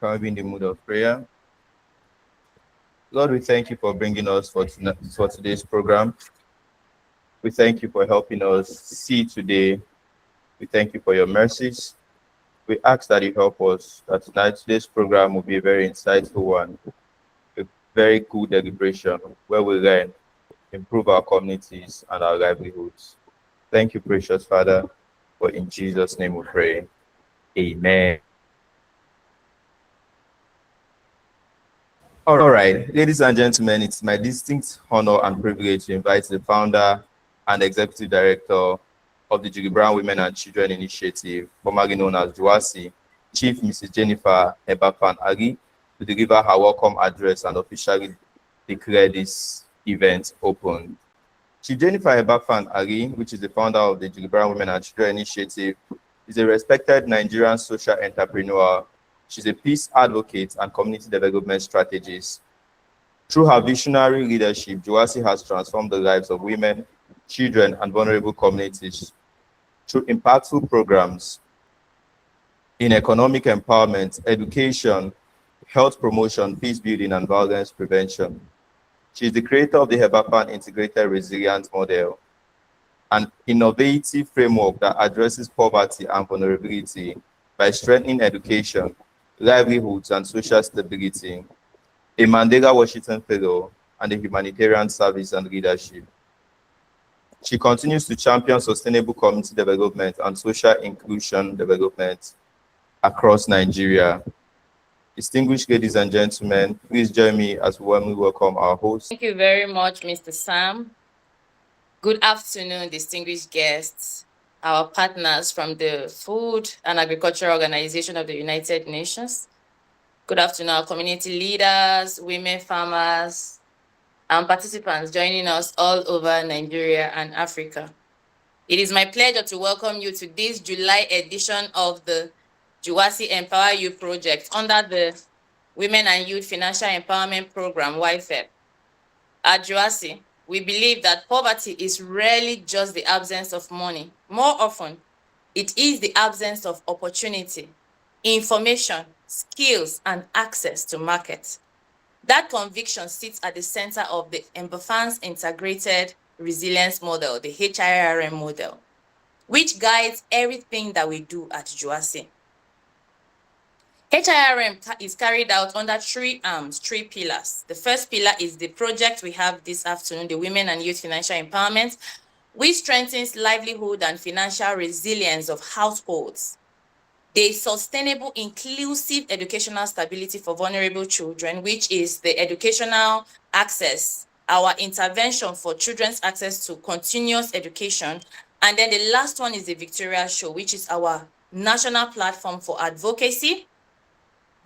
Can we be in the mood of prayer? Lord, we thank you for bringing us for today's program. We thank you for helping us see today. We thank you for your mercies. We ask that you help us, that today's program will be a very insightful one, a very good deliberation where we learn, improve our communities and our livelihoods. Thank you, precious Father, for in Jesus' name we pray. Amen. All right, ladies and gentlemen, it's my distinct honor and privilege to invite the founder and executive director of the Julie Brown Women and Children Initiative, formerly known as JUASI, Chief Mrs. Jennifer Ebafan Agi, to deliver her welcome address and officially declare this event open. Chief Jennifer Ebafan Agi, which is the founder of the Julie Brown Women and Children Initiative, is a respected Nigerian social entrepreneur. She's a peace advocate and community development strategist. Through her visionary leadership, JUASI has transformed the lives of women, children, and vulnerable communities through impactful programs in economic empowerment, education, health promotion, peace building, and violence prevention. She is the creator of the Hebafan Integrated Resilience Model, an innovative framework that addresses poverty and vulnerability by strengthening education, livelihoods, and social stability, a Mandela Washington Fellow, and a humanitarian service and leadership. She continues to champion sustainable community development and social inclusion development across Nigeria. Distinguished ladies and gentlemen, please join me as we warmly welcome our host. Thank you very much, Mr. Sam. Good afternoon, distinguished guests, our partners from the Food and Agriculture Organization of the United Nations. Good afternoon, our community leaders, women farmers, and participants joining us all over Nigeria and Africa. It is my pleasure to welcome you to this July edition of the JUASI Empower You project under the Women and Youth Financial Empowerment Program, YFEP. At JUASI, we believe that poverty is rarely just the absence of money. More often, it is the absence of opportunity, information, skills, and access to markets. That conviction sits at the center of the Embafan's Integrated Resilience Model, the HIRM model, which guides everything that we do at JUASI. HIRM is carried out under three arms, three pillars. The first pillar is the project we have this afternoon, the Women and Youth Financial Empowerment, which strengthens livelihood and financial resilience of households. The sustainable, inclusive educational stability for vulnerable children, which is the educational access, our intervention for children's access to continuous education. And then the last one is the Victoria Show, which is our national platform for advocacy,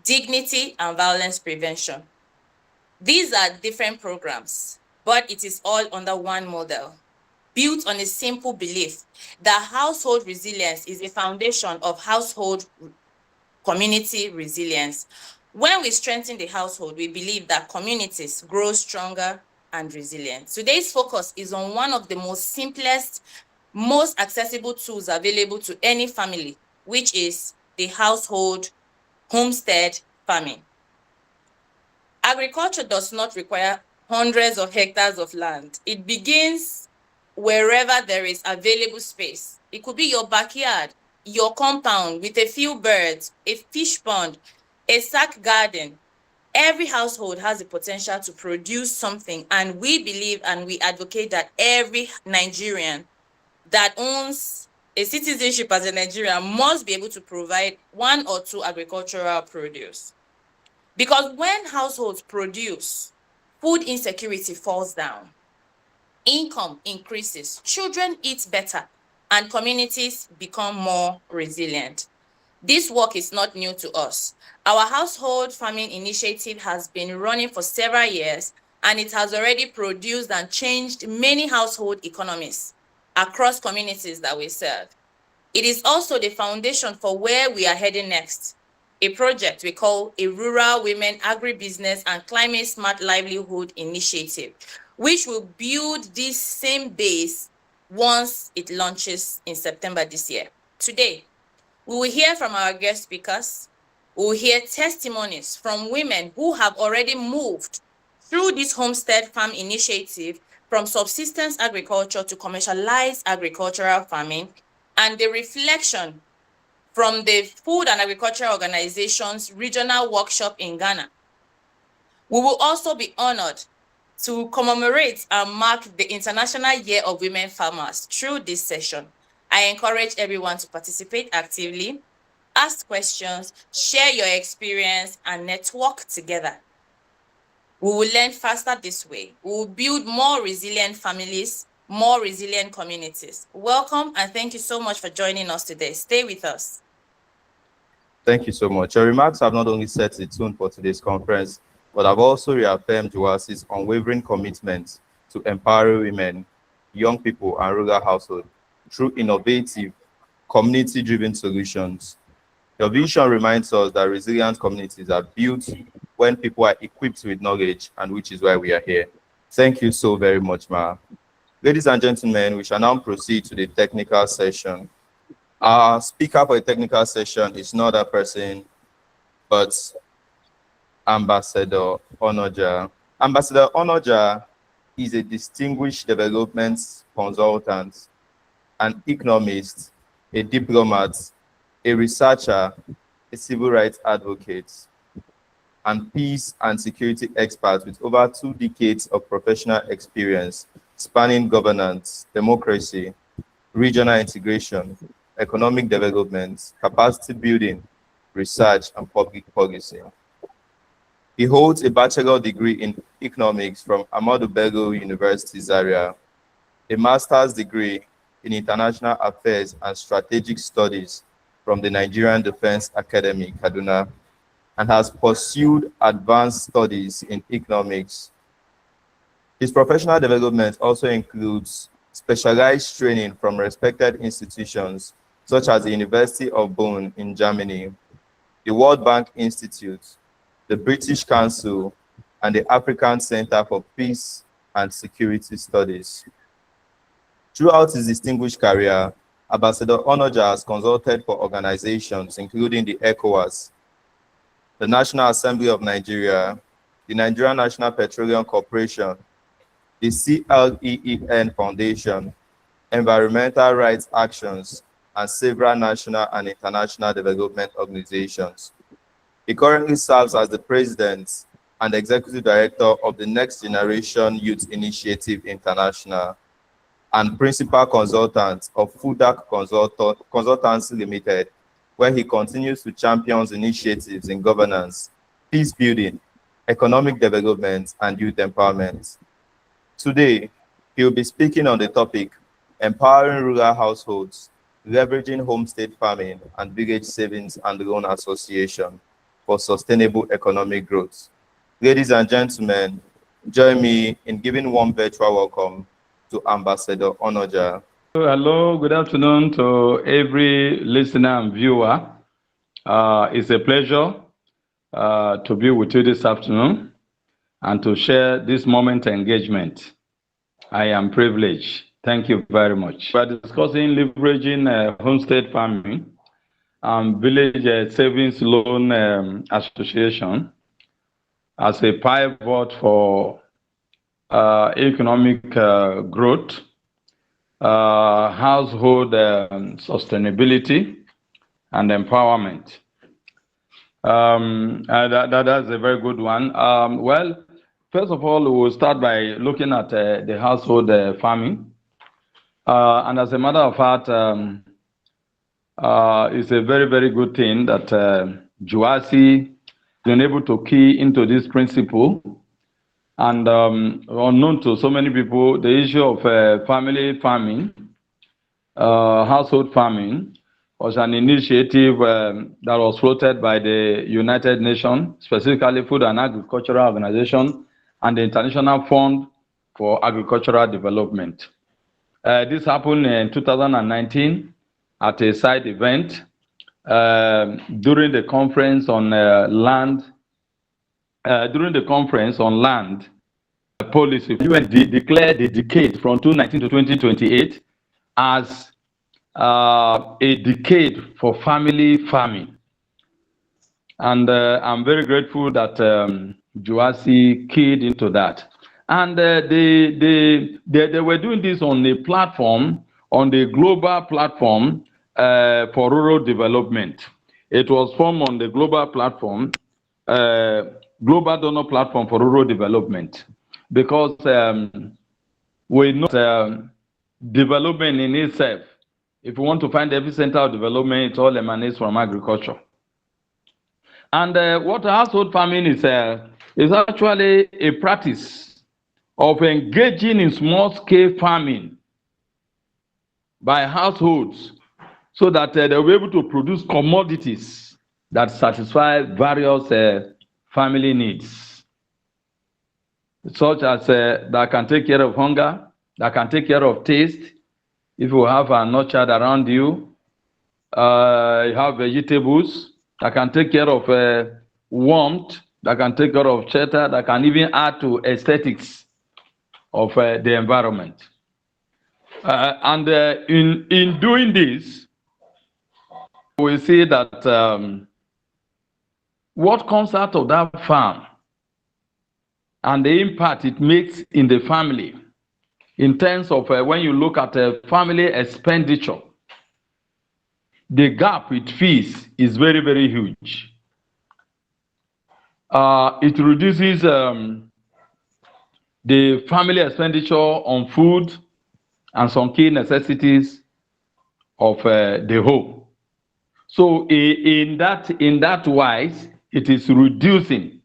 dignity, and violence prevention. These are different programs, but it is all under one model, built on a simple belief that household resilience is a foundation of household community resilience. When we strengthen the household, we believe that communities grow stronger and resilient. Today's focus is on one of the most simplest, most accessible tools available to any family, which is the household homestead farming. Agriculture does not require hundreds of hectares of land. It begins wherever there is available space. It could be your backyard, your compound with a few birds, a fish pond, a sack garden. Every household has the potential to produce something, and we believe and we advocate that every Nigerian that owns a citizenship as a Nigerian must be able to provide one or two agricultural produce. Because when households produce, food insecurity falls down, income increases, children eat better, and communities become more resilient. This work is not new to us. Our household farming initiative has been running for several years, and it has already produced and changed many household economies across communities that we serve. It is also the foundation for where we are heading next, a project we call a Rural Women Agribusiness and Climate Smart Livelihood Initiative, which will build this same base once it launches in September this year. Today, we will hear from our guest speakers, We'll hear testimonies from women who have already moved through this homestead farm initiative from subsistence agriculture to commercialized agricultural farming, and the reflection from the Food and Agriculture Organization's regional workshop in Ghana. We will also be honored to commemorate and mark the International Year of Women Farmers through this session. I encourage everyone to participate actively, ask questions, share your experience, and network together. We will learn faster this way. We will build more resilient families, more resilient communities. Welcome, and thank you so much for joining us today. Stay with us. Thank you so much. Your remarks have not only set the tone for today's conference, but have also reaffirmed JUASI's unwavering commitment to empowering women, young people, and rural households through innovative, community-driven solutions. Your vision reminds us that resilient communities are built when people are equipped with knowledge, and which is why we are here. Thank you so very much, Ma. Ladies and gentlemen, we shall now proceed to the technical session. Our speaker for the technical session is not a person, but Ambassador Onoja. Ambassador Onoja is a distinguished development consultant, an economist, a diplomat, a researcher, a civil rights advocate, and peace and security expert with over 2 decades of professional experience spanning governance, democracy, regional integration, economic development, capacity building, research, and public policy. He holds a bachelor degree in economics from Ahmadu Bello University, Zaria, a master's degree in international affairs and strategic studies from the Nigerian Defense Academy, Kaduna, and has pursued advanced studies in economics. His professional development also includes specialized training from respected institutions such as the University of Bonn in Germany, the World Bank Institute, the British Council, and the African Center for Peace and Security Studies. Throughout his distinguished career, Ambassador Onoja has consulted for organizations including the ECOWAS, the National Assembly of Nigeria, the Nigerian National Petroleum Corporation, the CLEEN Foundation, Environmental Rights Actions, and several national and international development organizations. He currently serves as the president and executive director of the Next Generation Youth Initiative International and principal consultant of FUDAC Consultancy Limited, where he continues to champion initiatives in governance, peace building, economic development, and youth empowerment. Today, he will be speaking on the topic, Empowering Rural Households, Leveraging Homestead Farming and Village Savings and Loan Association for Sustainable Economic Growth. Ladies and gentlemen, join me in giving warm virtual welcome to Ambassador Onoja. Hello, good afternoon to every listener and viewer. It's a pleasure to be with you this afternoon and to share this moment engagement. I am privileged. Thank you very much. We are discussing leveraging homestead farming and village savings loan association as a pivot for economic growth, household sustainability, and empowerment. That's a very good one. Well, first of all, we'll start by looking at the household farming. And as a matter of fact, it's a very, very good thing that JUASI been able to key into this principle. And unknown to so many people, the issue of family farming, household farming, was an initiative that was floated by the United Nations, specifically Food and Agricultural Organization, and the International Fund for Agricultural Development. This happened in 2019 at a side event during the conference on land policy. UN declared the decade from 2019 to 2028 as a decade for family farming. And I'm very grateful that Juasi keyed into that. And they were doing this on a platform, on the global platform for rural development. It was formed on the global platform, uh, global donor platform for rural development, because we know development in itself, if you want to find the epicenter of development, it all emanates from agriculture. And what household farming is actually a practice of engaging in small-scale farming by households so that they'll be able to produce commodities that satisfy various family needs, such as that can take care of hunger, that can take care of taste. If you have an orchard around you, you have vegetables that can take care of warmth, that can take care of shelter, that can even add to aesthetics of the environment. And in doing this, we see that what comes out of that farm and the impact it makes in the family, in terms of when you look at family expenditure, the gap it fills is very, very huge. It reduces the family expenditure on food and some key necessities of the home. So in that wise, it is reducing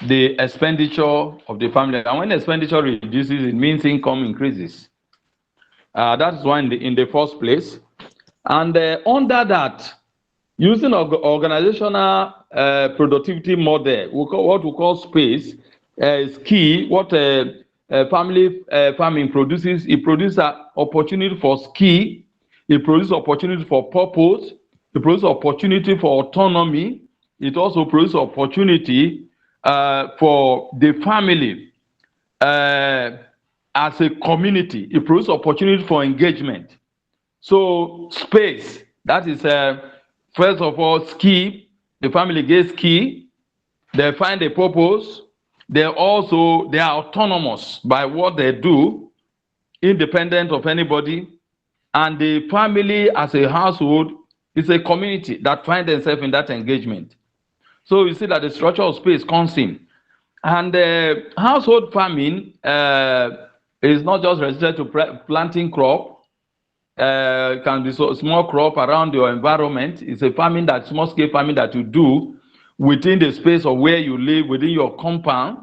the expenditure of the family. And when expenditure reduces, it means income increases. That's why in the first place. And under that, using organizational productivity model, what we call space, is key. What family farming produces, it produces an opportunity for skill, it produces opportunity for purpose, it produces opportunity for autonomy, it also produces opportunity for the family as a community, it produces opportunity for engagement. So space, that is first of all ski, the family gets ski, they find a purpose, they are autonomous by what they do, independent of anybody, and the family as a household is a community that finds themselves in that engagement. So you see that the structure of space comes in. And household farming is not just restricted to planting crop. Can be small crop around your environment. It's a farming that small scale farming that you do within the space of where you live, within your compound.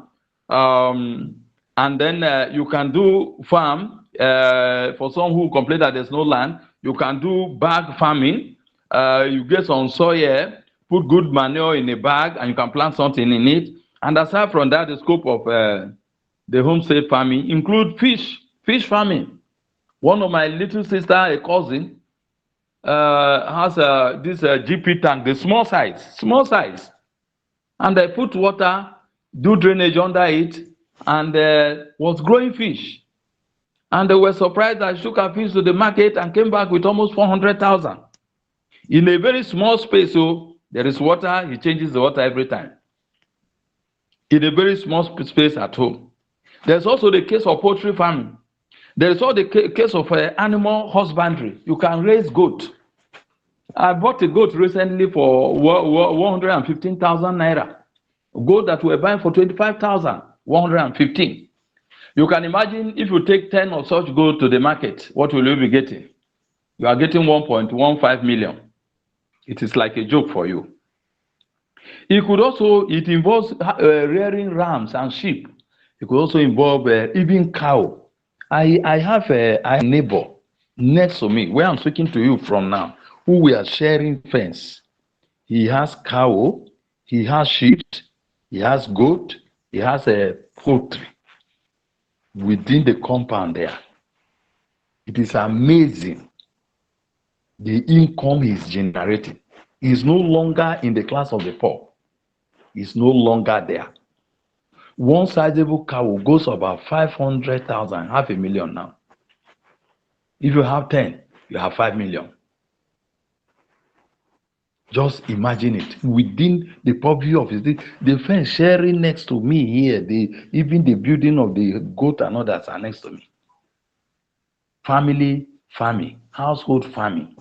And then you can do farm for some who complain that there's no land. You can do bag farming. You get some soil, put good manure in a bag, and you can plant something in it. And aside from that, the scope of the homestead farming include fish farming. One of my little sister, a cousin, has this GP tank, the small size. And I put water, do drainage under it, and was growing fish. And they were surprised that I took her fish to the market and came back with almost 400,000. In a very small space, so there is water, he changes the water every time. In a very small space at home. There's also the case of poultry farming. There is also the case of animal husbandry. You can raise goat. I bought a goat recently for 115,000 naira. Goat that we were buying for 25,000, 115. You can imagine if you take 10 of such goat to the market, what will you be getting? You are getting 1.15 million. It is like a joke for you. It involves rearing rams and sheep. It could also involve even cow. I have a neighbor next to me, where I'm speaking to you from now, who we are sharing fence. He has cow, he has sheep, he has goat, he has a poultry within the compound there. It is amazing the income he's generating. He's no longer in the class of the poor. He's no longer there. One sizable cow goes about 500,000, 500,000 now. If you have 10, you have 5 million. Just imagine it within the purview of his the fence sharing next to me here, even the building of the goat and others are next to me. Family farming, household farming,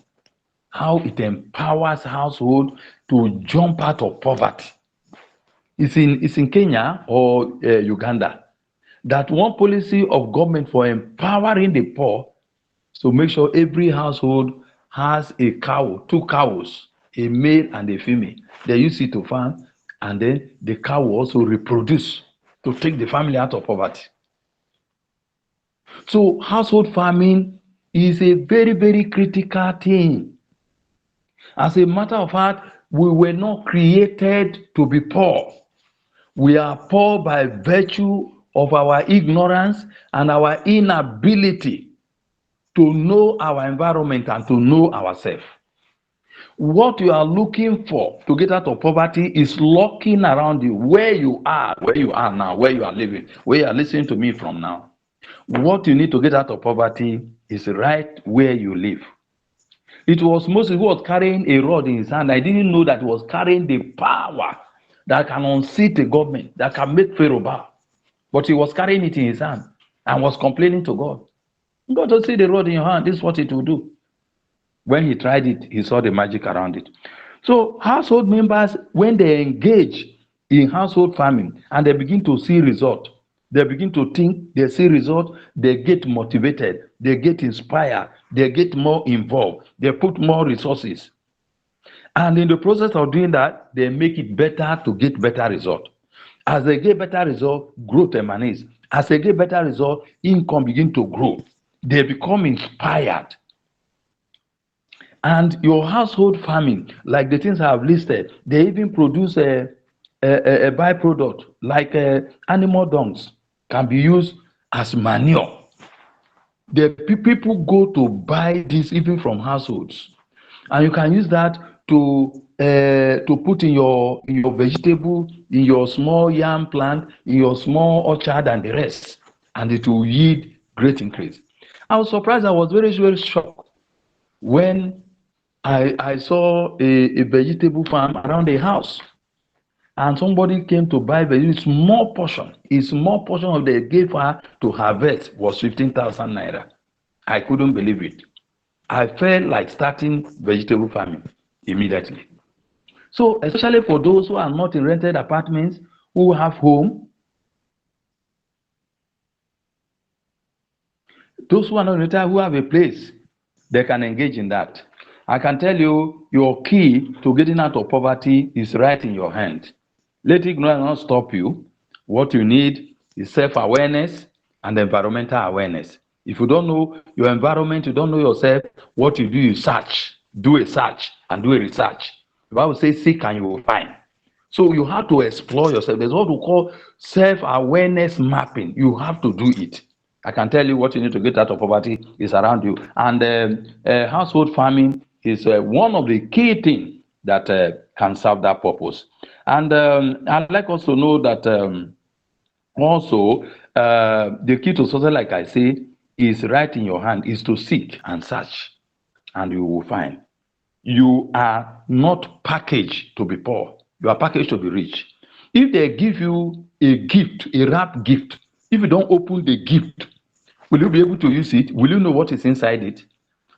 how it empowers household to jump out of poverty. It's in Kenya or Uganda that one policy of government for empowering the poor to make sure every household has a cow, two cows, a male and a female. They use it to farm, and then the cow will also reproduce to take the family out of poverty. So household farming is a very, very critical thing. As a matter of fact, we were not created to be poor. We are poor by virtue of our ignorance and our inability to know our environment and to know ourselves. What you are looking for to get out of poverty is lurking around you, where you are now, where you are living, where you are listening to me from now. What you need to get out of poverty is right where you live. It was Moses who was carrying a rod in his hand. I didn't know that he was carrying the power that can unseat a government, that can make Pharaoh bow. But he was carrying it in his hand and was complaining to God. God will see the rod in your hand. This is what it will do. When he tried it, he saw the magic around it. So household members, when they engage in household farming and they begin to see result, they begin to think, they see result, they get motivated, they get inspired, they get more involved, they put more resources. And in the process of doing that, they make it better to get better result. As they get better result, growth emanates. As they get better result, income begin to grow. They become inspired. And your household farming, like the things I have listed, they even produce a byproduct like animal dungs can be used as manure. The people go to buy this even from households, and you can use that to put in your vegetable, in your small yam plant, in your small orchard, and the rest, and it will yield great increase. I was surprised. I was very, very shocked when I saw a vegetable farm around a house, and somebody came to buy a small portion. A small portion of the gave her to harvest was 15,000 naira. I couldn't believe it. I felt like starting vegetable farming immediately. So, especially for those who are not in rented apartments, who have home, those who are not rented, who have a place, they can engage in that. I can tell you, your key to getting out of poverty is right in your hand. Let ignorance not stop you. What you need is self-awareness and environmental awareness. If you don't know your environment, you don't know yourself, what you do is search. Do a search and do a research. The Bible says, seek and you will find. So you have to explore yourself. There's what we call self-awareness mapping. You have to do it. I can tell you what you need to get out of poverty is around you. And household farming is one of the key things that can serve that purpose. And I'd like us to know that also the key to success, like I say, is right in your hand, is to seek and search, and you will find. You are not packaged to be poor. You are packaged to be rich. If they give you a gift, a wrapped gift, if you don't open the gift, will you be able to use it? Will you know what is inside it?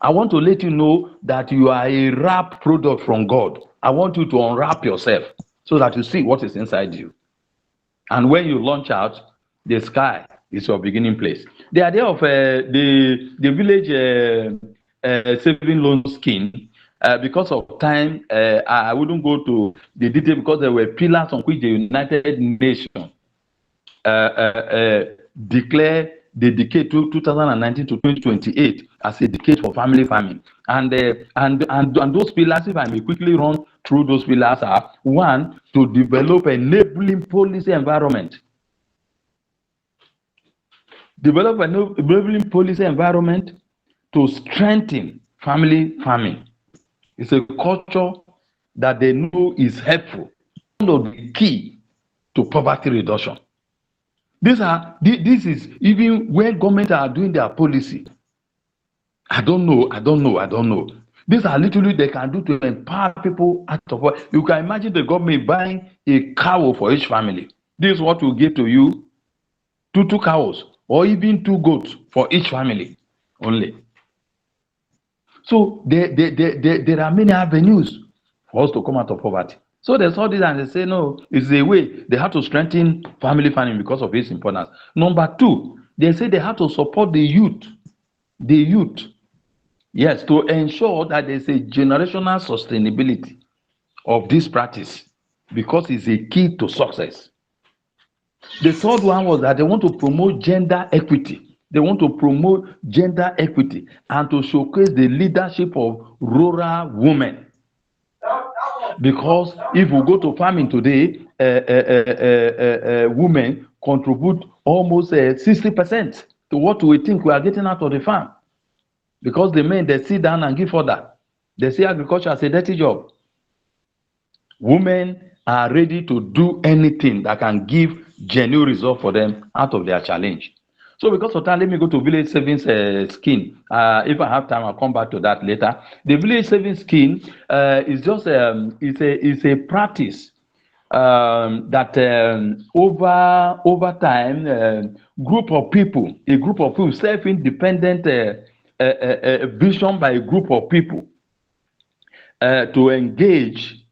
I want to let you know that you are a wrapped product from God. I want you to unwrap yourself so that you see what is inside you. And when you launch out, the sky is your beginning place. The idea of the village saving loan scheme, because of time, I wouldn't go to the detail because there were pillars on which the United Nations declared the decade 2019 to 2028 as a decade for family farming. And those pillars, if I may quickly run through those pillars, are: one, to develop an enabling policy environment. Develop an enabling policy environment to strengthen family farming. It's a culture that they know is helpful. One of the key to poverty reduction. This is even when government are doing their policy. I don't know. These are literally they can do to empower people out of what you can imagine the government buying a cow for each family. This is what will give to you two cows or even two goats for each family only. So there are many avenues for us to come out of poverty. So they saw this and they say, no, it's a way. They have to strengthen family farming because of its importance. Number two, they say they have to support the youth. The youth, yes, to ensure that there's a generational sustainability of this practice because it's a key to success. The third one was that they want to promote gender equity. They want to promote gender equity and to showcase the leadership of rural women. Because if we go to farming today, women contribute almost 60% to what we think we are getting out of the farm. Because the men, they sit down and give order. They see agriculture as a dirty job. Women are ready to do anything that can give genuine result for them out of their challenge. So because of time, let me go to village savings scheme. If I have time, I'll come back to that later. The village savings scheme is just it's a practice that over time, group of people, self-independent vision by a group of people to engage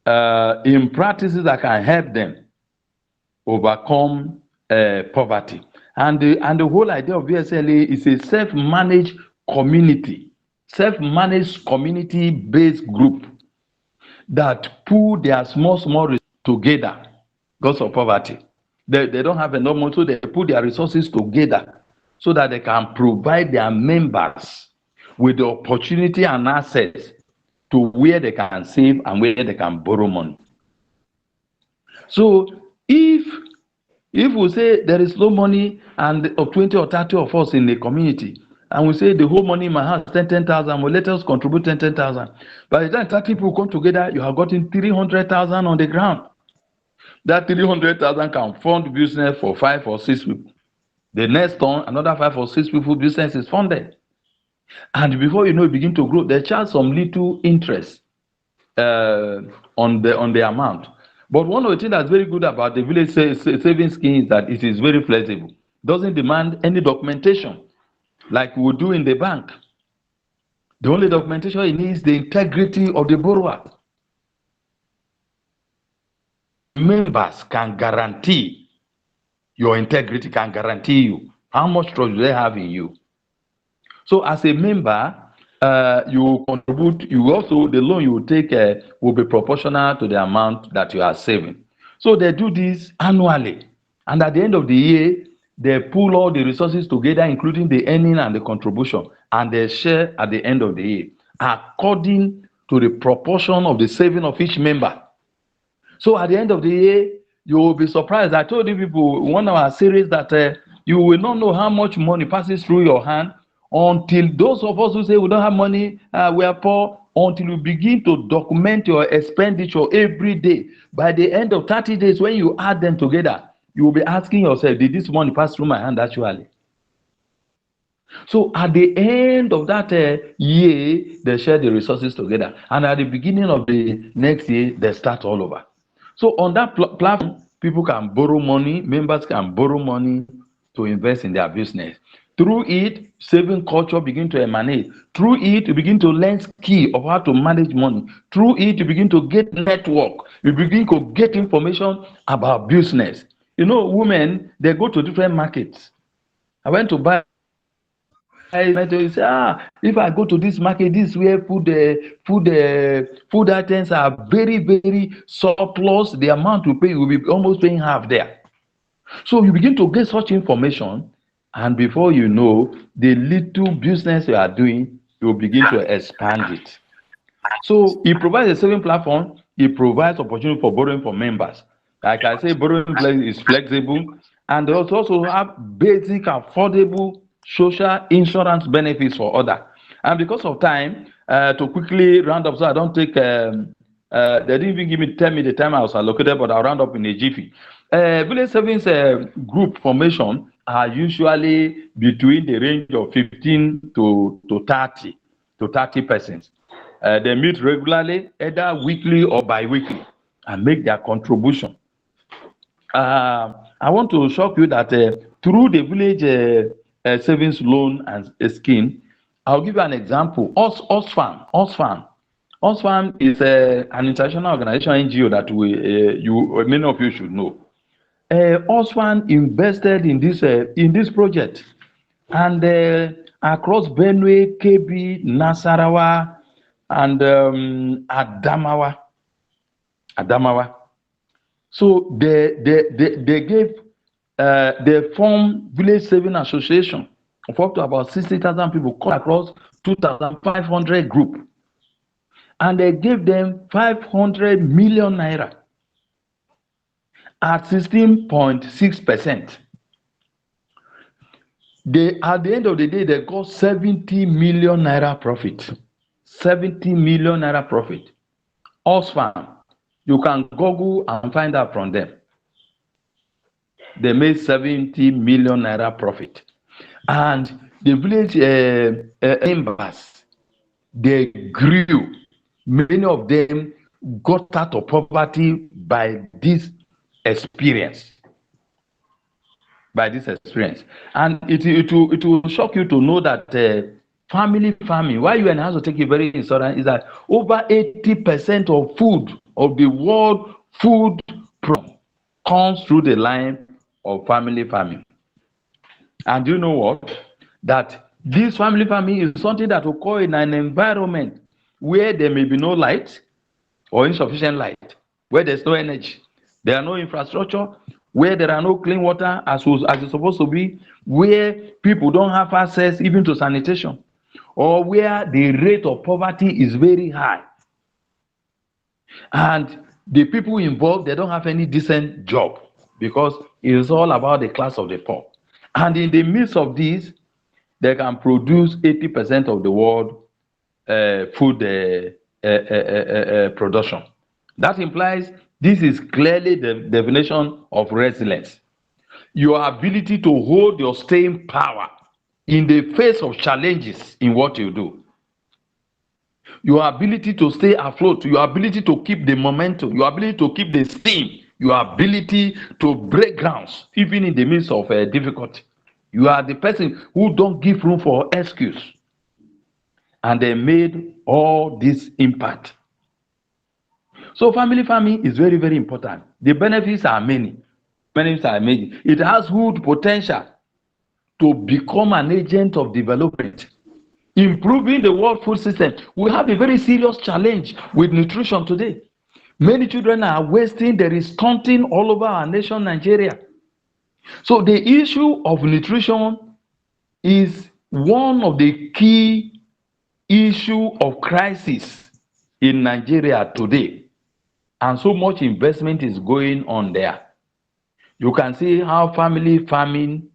in practices that can help them overcome poverty. And the whole idea of VSLA is a self-managed community-based group that pull their small resources together because of poverty. They don't have enough money, so they put their resources together so that they can provide their members with the opportunity and access to where they can save and where they can borrow money. So if we say there is no money and 20 or 30 of us in the community, and we say the whole money in my house 10,000, well, let us contribute 10,000. By the time 30 people come together, you have gotten 300,000 on the ground. That 300,000 can fund business for 5 or 6 people. The next turn, another 5 or 6 people business is funded. And before you know it begin to grow, they charge some little interest on the amount. But one of the things that's very good about the village savings scheme is that it is very flexible. Doesn't demand any documentation like we would do in the bank. The only documentation it needs is the integrity of the borrower. Members can guarantee your integrity, can guarantee you how much trust do they have in you. So as a member, you contribute, the loan you will take will be proportional to the amount that you are saving. So they do this annually. And at the end of the year, they pull all the resources together, including the earning and the contribution, and they share at the end of the year, according to the proportion of the saving of each member. So at the end of the year, you will be surprised. I told you people, one of our series that you will not know how much money passes through your hand until those of us who say we don't have money, we are poor, until you begin to document your expenditure every day. By the end of 30 days, when you add them together, you will be asking yourself, did this money pass through my hand actually? So at the end of that year, they share the resources together. And at the beginning of the next year, they start all over. So on that platform, people can borrow money, members can borrow money to invest in their business. Through it, saving culture begin to emanate. Through it, you begin to learn skill of how to manage money. Through it, you begin to get network. You begin to get information about business. You know, women, they go to different markets. I went to buy. You say, if I go to this market, this where food items are very, very surplus. The amount you pay, you will be almost paying half there. So you begin to get such information, and before you know, the little business you are doing, you will begin to expand it. So it provides a saving platform. It provides opportunity for borrowing for members. Like I say, borrowing is flexible, and they also have basic, affordable social insurance benefits for others. And because of time, to quickly round up, so I don't take, they didn't even tell me the time I was allocated, but I'll round up in a jiffy. Village savings group formation are usually between the range of 15 to 30 persons. They meet regularly, either weekly or bi-weekly, and make their contribution. I want to shock you that through the village savings loan and scheme, I'll give you an example. Oxfam is an international organization, NGO, that many of you should know. Oxfam invested in this project, and across Benue, Kebbi, Nasarawa, and Adamawa. So they formed village saving association of up to about 60,000 people cut across 2,500 group, and they gave them 500 million naira at 16.6%. At the end of the day, they got 70 million naira profit. 70 million naira profit. Oxfam, you can Google and find out from them. They made 70 million naira profit. And the village members, they grew. Many of them got out of poverty by this experience. And it will shock you to know that family farming, why UN has to take it very important, is that over 80% of food, of the world food comes through the line of family farming. And you know what? That this family farming is something that occurs in an environment where there may be no light or insufficient light, where there's no energy, there are no infrastructure, where there are no clean water as it's supposed to be, where people don't have access even to sanitation, or where the rate of poverty is very high. And the people involved, they don't have any decent job, because it is all about the class of the poor. And in the midst of this, they can produce 80% of the world food production. That implies this is clearly the definition of resilience. Your ability to hold your staying power in the face of challenges in what you do. Your ability to stay afloat, your ability to keep the momentum, your ability to keep the steam, your ability to break grounds even in the midst of difficulty. You are the person who don't give room for excuse. And they made all this impact. So family farming is very, very important. The benefits are many. It has good potential to become an agent of development, improving the world food system. We have a very serious challenge with nutrition today. Many children are wasting. There is stunting all over our nation, Nigeria. So the issue of nutrition is one of the key issue of crisis in Nigeria today, and so much investment is going on there. You can see how family farming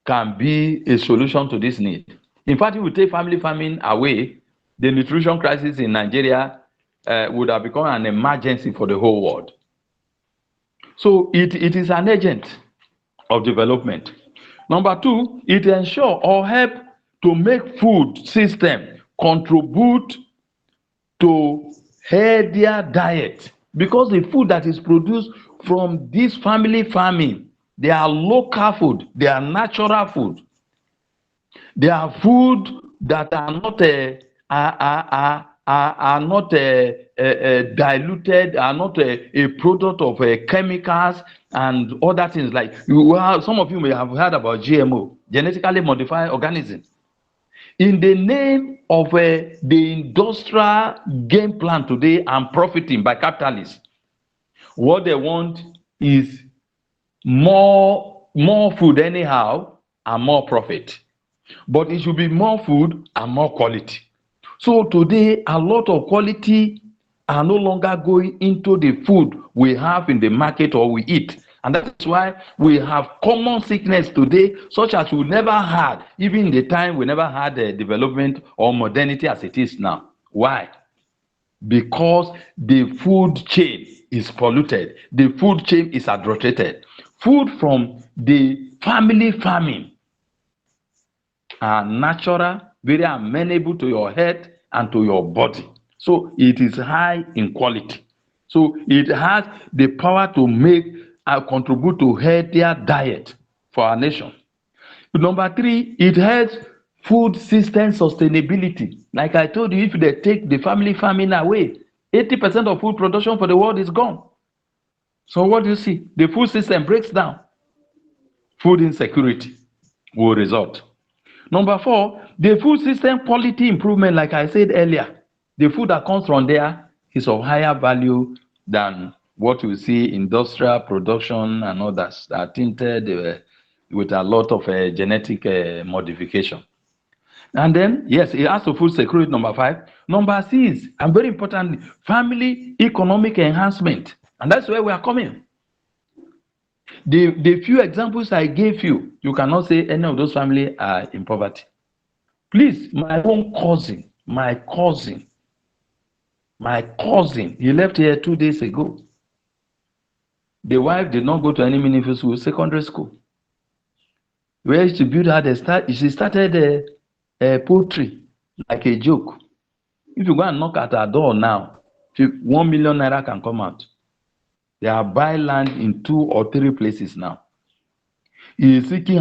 can be a solution to this need. In fact, if we take family farming away, the nutrition crisis in Nigeria would have become an emergency for the whole world. So it is an agent of development. Number two, it ensures or help to make food system contribute to healthier diet, because the food that is produced from this family farming, they are local food, they are natural food, they are food that are not diluted, are not a product of chemicals and other things. Like some of you may have heard about GMO, genetically modified organisms. In the name of the industrial game plan today and profiting by capitalists, what they want is more food anyhow and more profit. But it should be more food and more quality. So today, a lot of quality are no longer going into the food we have in the market or we eat. And that is why we have common sickness today, such as we never had, even in the time we never had development or modernity as it is now. Why? Because the food chain is polluted. The food chain is adulterated. Food from the family farming are natural, very amenable to your health and to your body. So it is high in quality. So it has the power to make contribute to healthier diet for our nation. Number three, it has food system sustainability. Like I told you, if they take the family farming away, 80% of food production for the world is gone. So what do you see? The food system breaks down. Food insecurity will result. Number four, the food system quality improvement, like I said earlier, the food that comes from there is of higher value than what we see industrial production and others that are tinted with a lot of genetic modification. And then, yes, it has to food security, number five. Number six, and very importantly, family economic enhancement. And that's where we are coming. The few examples I gave you, you cannot say any of those families are in poverty. Please, my own cousin, he left here 2 days ago. The wife did not go to any meaningful school, secondary school. Where she built her, she started poultry like a joke. If you go and knock at her door now, 1 million naira can come out. They are buying land in 2 or 3 places now. He is seeking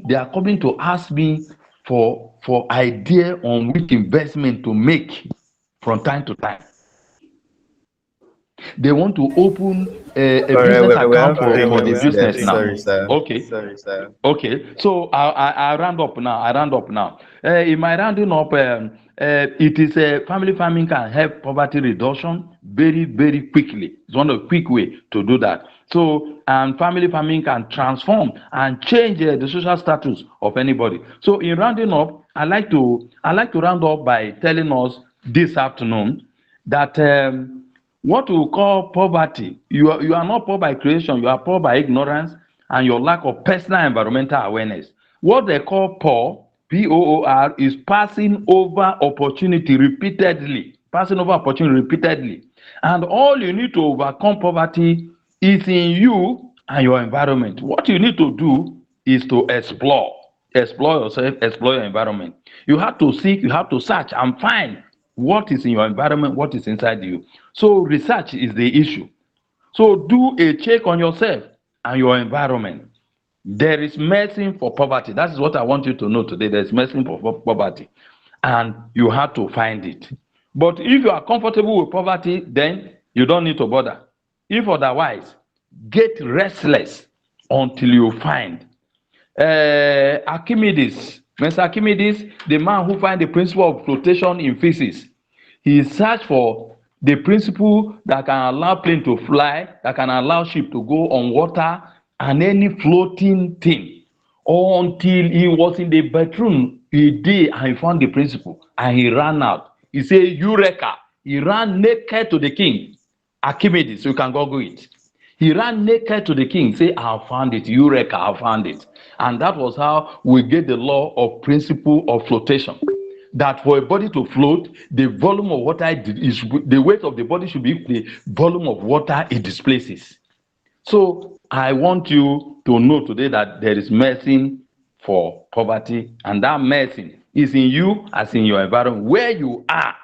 they are coming to ask me for idea on which investment to make from time to time. They want to open a business account for the business now. Sorry, sir. Okay. Sorry, sir. Okay. So I round up now. In my rounding up, it is family farming can help poverty reduction very, very quickly. It's one of the quick way to do that. So family farming can transform and change the social status of anybody. So in rounding up, I like to round up by telling us this afternoon that what we call poverty, you are not poor by creation, you are poor by ignorance and your lack of personal environmental awareness. What they call poor, P-O-O-R, is passing over opportunity repeatedly. And all you need to overcome poverty is in you and your environment. What you need to do is to explore yourself, explore your environment. You have to seek, you have to search and find what is in your environment, what is inside you. So research is the issue. So do a check on yourself and your environment. There is medicine for poverty. That is what I want you to know today. There is medicine for poverty. And you have to find it. But if you are comfortable with poverty, then you don't need to bother. If otherwise, get restless until you find. Archimedes, Mr. Archimedes, the man who found the principle of flotation in physics, he searched for the principle that can allow plane to fly, that can allow ship to go on water and any floating thing, until he was in the bedroom a day and he found the principle and he ran out. He said, Eureka! He ran naked to the king. Archimedes, you can Google it. He ran naked to the king, say, I found it, Eureka, I found it. And that was how we get the law of principle of flotation. That for a body to float, the volume of water is the weight of the body should be the volume of water it displaces. So I want you to know today that there is medicine for poverty, and that medicine is in you as in your environment. Where you are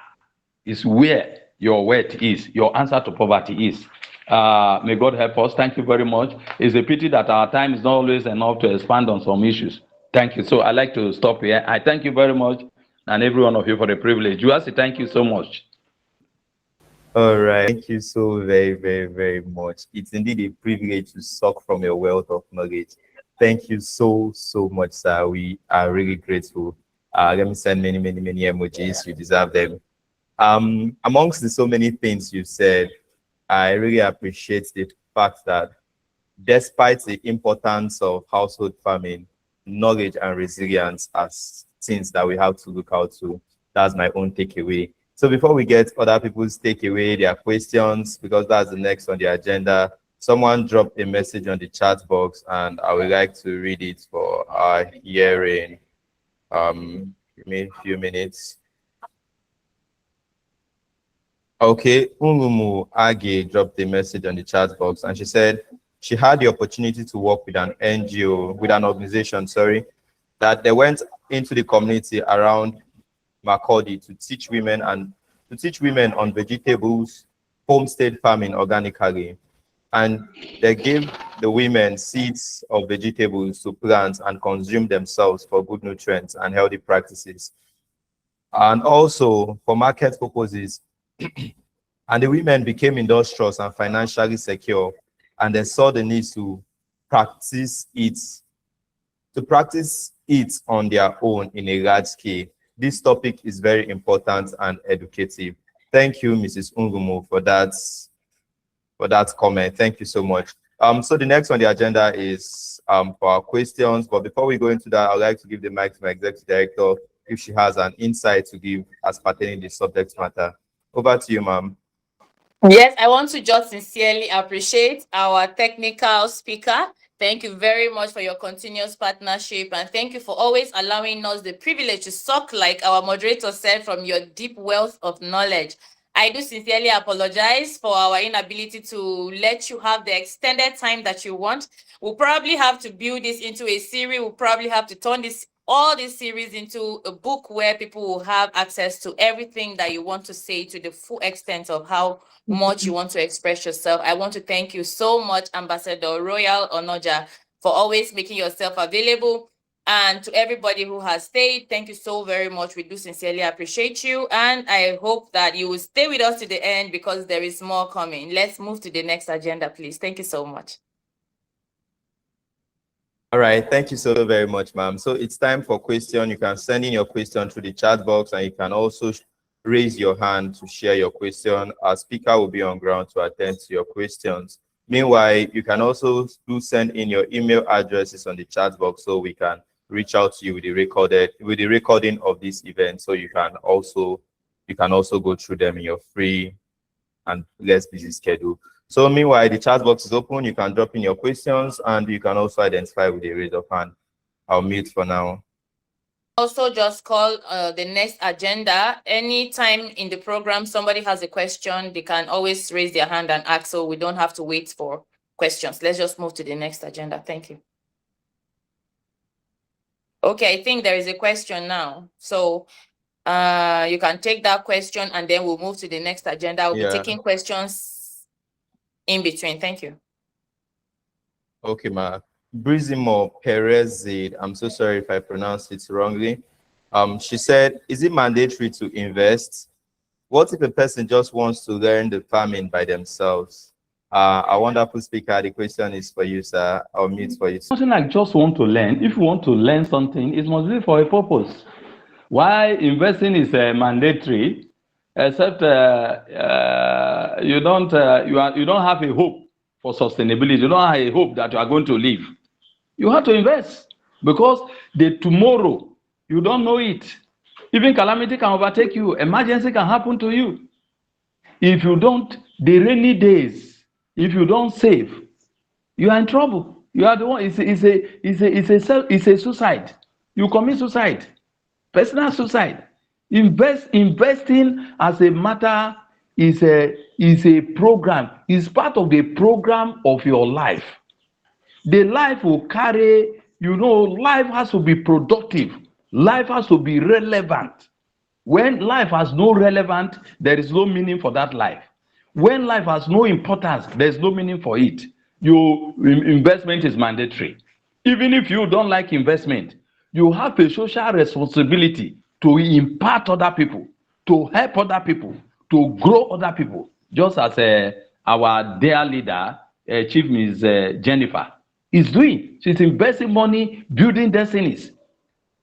is where your wealth is, your answer to poverty is. May God help us. Thank you very much. It's a pity that our time is not always enough to expand on some issues. Thank you. So I'd like to stop here. I thank you very much, and every one of you for the privilege. Juasi, thank you so much. All right. Thank you so very, very, very much. It's indeed a privilege to suck from your wealth of knowledge. Thank you so, so much, sir. We are really grateful. Let me send many, many, many emojis. You deserve them. Amongst the so many things you said, I really appreciate the fact that despite the importance of household farming, knowledge and resilience as things that we have to look out to. That's my own takeaway. So before we get other people's takeaway, their questions, because that's the next on the agenda, someone dropped a message on the chat box and I would like to read it for our hearing. Give me a few minutes. Okay, Umumu Age dropped a message on the chat box and she said she had the opportunity to work with an NGO, with an organization, that they went into the community around Makurdi to teach women on vegetables, homestead farming organically. And they gave the women seeds of vegetables to plant and consume themselves for good nutrients and healthy practices. And also for market purposes, and the women became industrious and financially secure, and they saw the need to practice it on their own in a large scale. This topic is very important and educative. Thank you, Mrs. Ungumu, for that comment. Thank you so much. So the next on the agenda is for our questions. But before we go into that, I'd like to give the mic to my executive director if she has an insight to give as pertaining to the subject matter. Over to you, ma'am. Yes, I want to just sincerely appreciate our technical speaker. Thank you very much for your continuous partnership, and thank you for always allowing us the privilege to suck, like our moderator said, from your deep wealth of knowledge. I do sincerely apologize for our inability to let you have the extended time that you want. We'll probably have to build this into a series. We'll probably have to turn all this series into a book where people will have access to everything that you want to say to the full extent of how much you want to express yourself. I want to thank you so much, Ambassador Royal Onoja, for always making yourself available. And to everybody who has stayed, thank you so very much. We do sincerely appreciate you. And I hope that you will stay with us to the end because there is more coming. Let's move to the next agenda, please. Thank you so much. All right, thank you so very much, ma'am. So it's time for question. You can send in your question through the chat box, and you can also raise your hand to share your question. Our speaker will be on ground to attend to your questions. Meanwhile, you can also do send in your email addresses on the chat box so we can reach out to you with the recording of this event. So you can also go through them in your free and less busy schedule. So meanwhile, the chat box is open. You can drop in your questions, and you can also identify with a raise of hand. I'll mute for now. Also, just call the next agenda. Anytime in the program somebody has a question, they can always raise their hand and ask, so we don't have to wait for questions. Let's just move to the next agenda. Thank you. Okay, I think there is a question now. So you can take that question, and then we'll move to the next agenda. I'll be taking questions in between. Thank you. Okay, ma. Brizimo Perez Zaid, I'm so sorry if I pronounced it wrongly. She said, is it mandatory to invest? What if a person just wants to learn the farming by themselves? A wonderful speaker, the question is for you, sir. I'll mute for you. Something like just want to learn. If you want to learn something, it must be for a purpose. Why investing is mandatory, except you don't have a hope for sustainability. You don't have a hope that you are going to live. You have to invest because the tomorrow you don't know it. Even calamity can overtake you. Emergency can happen to you. If you don't, the rainy days, if you don't save, you are in trouble. You are the one. It's a suicide. You commit suicide, personal suicide. Investing as a matter is a program. Is part of the program of your life. The life will carry. Life has to be productive. Life has to be relevant. When life has no relevance, there is no meaning for that life. When life has no importance, there is no meaning for it. Your investment is mandatory. Even if you don't like investment, you have a social responsibility to impart other people, to help other people, to grow other people. Just as our dear leader, Chief Ms. Jennifer, is doing. She's investing money, building destinies.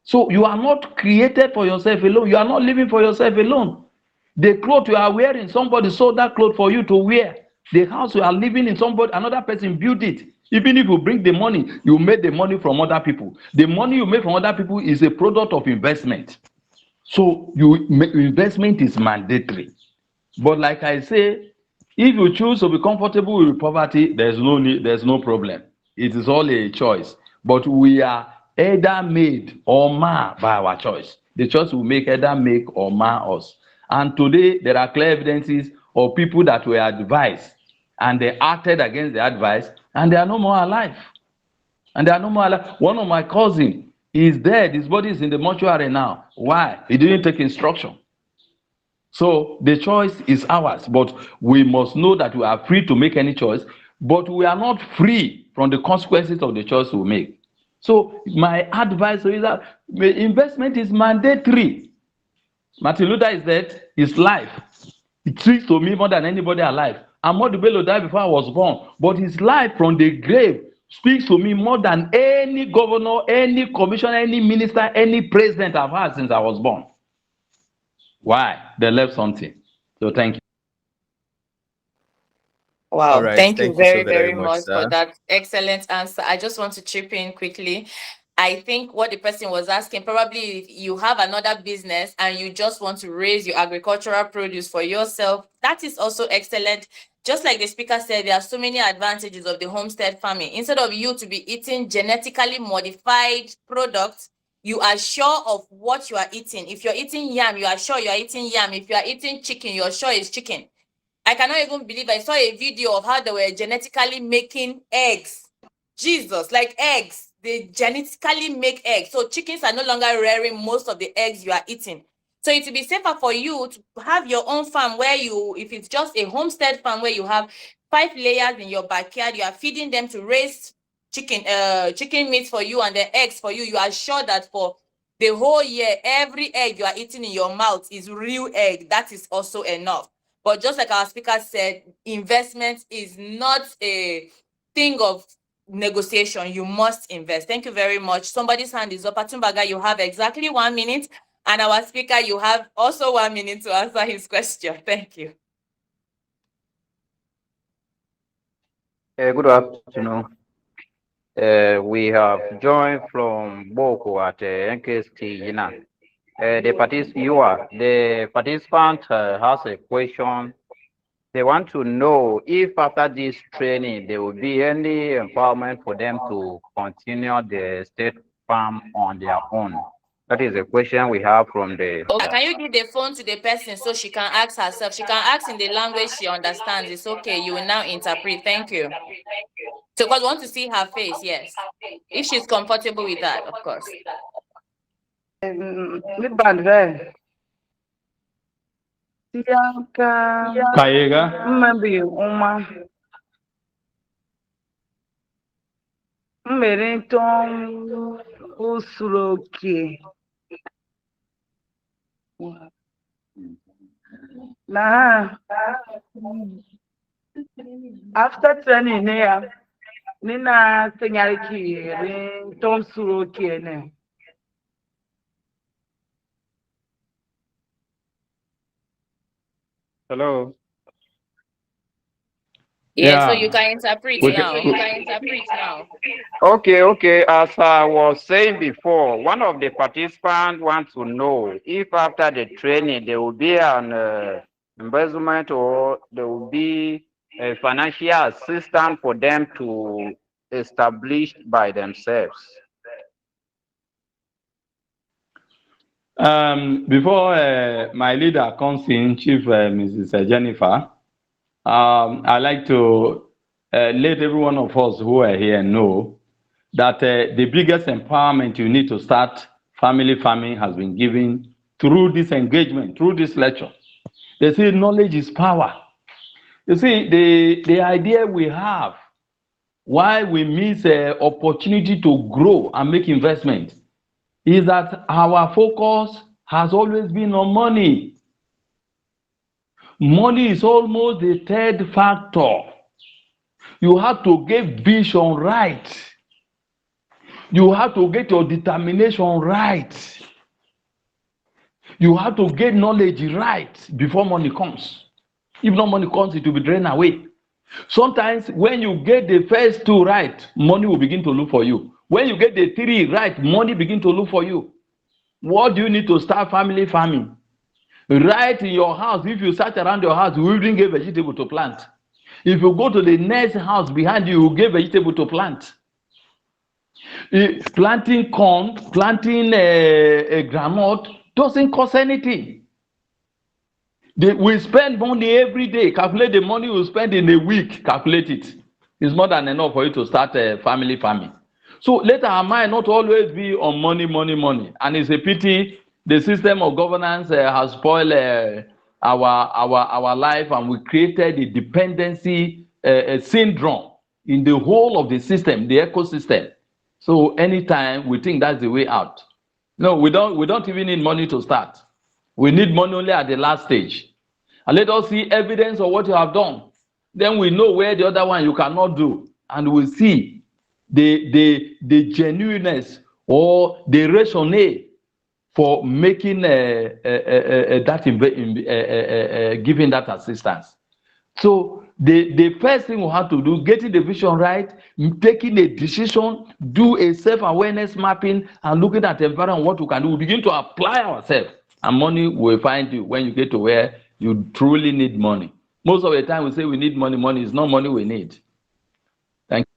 So you are not created for yourself alone. You are not living for yourself alone. The clothes you are wearing, somebody sold that clothes for you to wear. The house you are living in, another person built it. Even if you bring the money, you made the money from other people. The money you make from other people is a product of investment. So investment is mandatory. But like I say, if you choose to be comfortable with poverty, there's no need, there's no problem. It is all a choice. But we are either made or mar by our choice. The choice will make either make or mar us. And today, there are clear evidences of people that were advised and they acted against the advice and they are no more alive. One of my cousins He's dead. His body is in the mortuary now. Why? He didn't take instruction. So the choice is ours, but we must know that we are free to make any choice, but we are not free from the consequences of the choice we make. So my advice is that investment is mandatory. Martin Luther is dead, his life. It speaks to me more than anybody alive. Ahmadu Bello died before I was born, but his life from the grave speaks to me more than any governor, any commissioner, any minister, any president I've had since I was born. Why? They left something. So thank you. All Wow, right. thank you Thank you so very, very very much, much for sir. that excellent answer. I just want to chip in quickly. I think what the person was asking, probably if you have another business and you just want to raise your agricultural produce for yourself, that is also excellent. Just like the speaker said, there are so many advantages of the homestead farming. Instead of you to be eating genetically modified products, you are sure of what you are eating. If you're eating yam, you are sure you are eating yam. If you are eating chicken, you're sure it's chicken. I cannot even believe I saw a video of how they were genetically making eggs. Jesus, like eggs. They genetically make eggs. So chickens are no longer rearing most of the eggs you are eating. So it will be safer for you to have your own farm where you, if it's just a homestead farm where you have 5 layers in your backyard, you are feeding them to raise chicken meat for you and the eggs for you. You are sure that for the whole year, every egg you are eating in your mouth is real egg. That is also enough. But just like our speaker said, investment is not a thing of negotiation. You must invest. Thank you very much. Somebody's hand is up. Atumbaga, you have exactly 1 minute. And our speaker, you have also 1 minute to answer his question. Thank you. Good afternoon. We have joined from Boko at NKST Yina. The participant has a question. They want to know if after this training there will be any empowerment for them to continue the state farm on their own. That is a question we have from the. Okay, can you give the phone to the person so she can ask herself? She can ask in the language she understands. It's okay. You will now interpret. Thank you. So, because we want to see her face, yes. If she's comfortable with that, of course. Kayega. After training here, Nina Senyariki, Tom Suroki. Hello. Yeah, so you can interpret now. Okay. As I was saying before, one of the participants wants to know if after the training there will be an investment or there will be a financial assistance for them to establish by themselves. Before my leader comes in, Chief Mrs. Jennifer, I'd like to let every one of us who are here know that the biggest empowerment you need to start family farming has been given through this engagement, through this lecture. They say knowledge is power. You see, the idea we have why we miss an opportunity to grow and make investment is that our focus has always been on money. Money is almost the third factor. You have to get vision right. You have to get your determination right. You have to get knowledge right before money comes. If no money comes, it will be drained away. Sometimes when you get the first 2 right, money will begin to look for you. When you get the 3 right, money begin to look for you. What do you need to start family farming? Right in your house, if you search around your house, you will get vegetable to plant. If you go to the next house behind you, you will get vegetable to plant. Planting corn, planting a groundnut doesn't cost anything. We spend money every day. Calculate the money we spend in a week. Calculate it. It's more than enough for you to start family farming. So let our mind not always be on money, money, money. And it's a pity the system of governance has spoiled our life, and we created a dependency syndrome in the whole of the system, the ecosystem. So anytime we think that's the way out. No, we don't even need money to start. We need money only at the last stage. And let us see evidence of what you have done. Then we know where the other one you cannot do. And we'll see the genuineness or the rationale for making giving that assistance. So the first thing we have to do, getting the vision right, taking a decision, do a self-awareness mapping, and looking at the environment, what we can do. We begin to apply ourselves, and money will find you when you get to where you truly need money. Most of the time we say we need money. Money is not money we need. Thank you.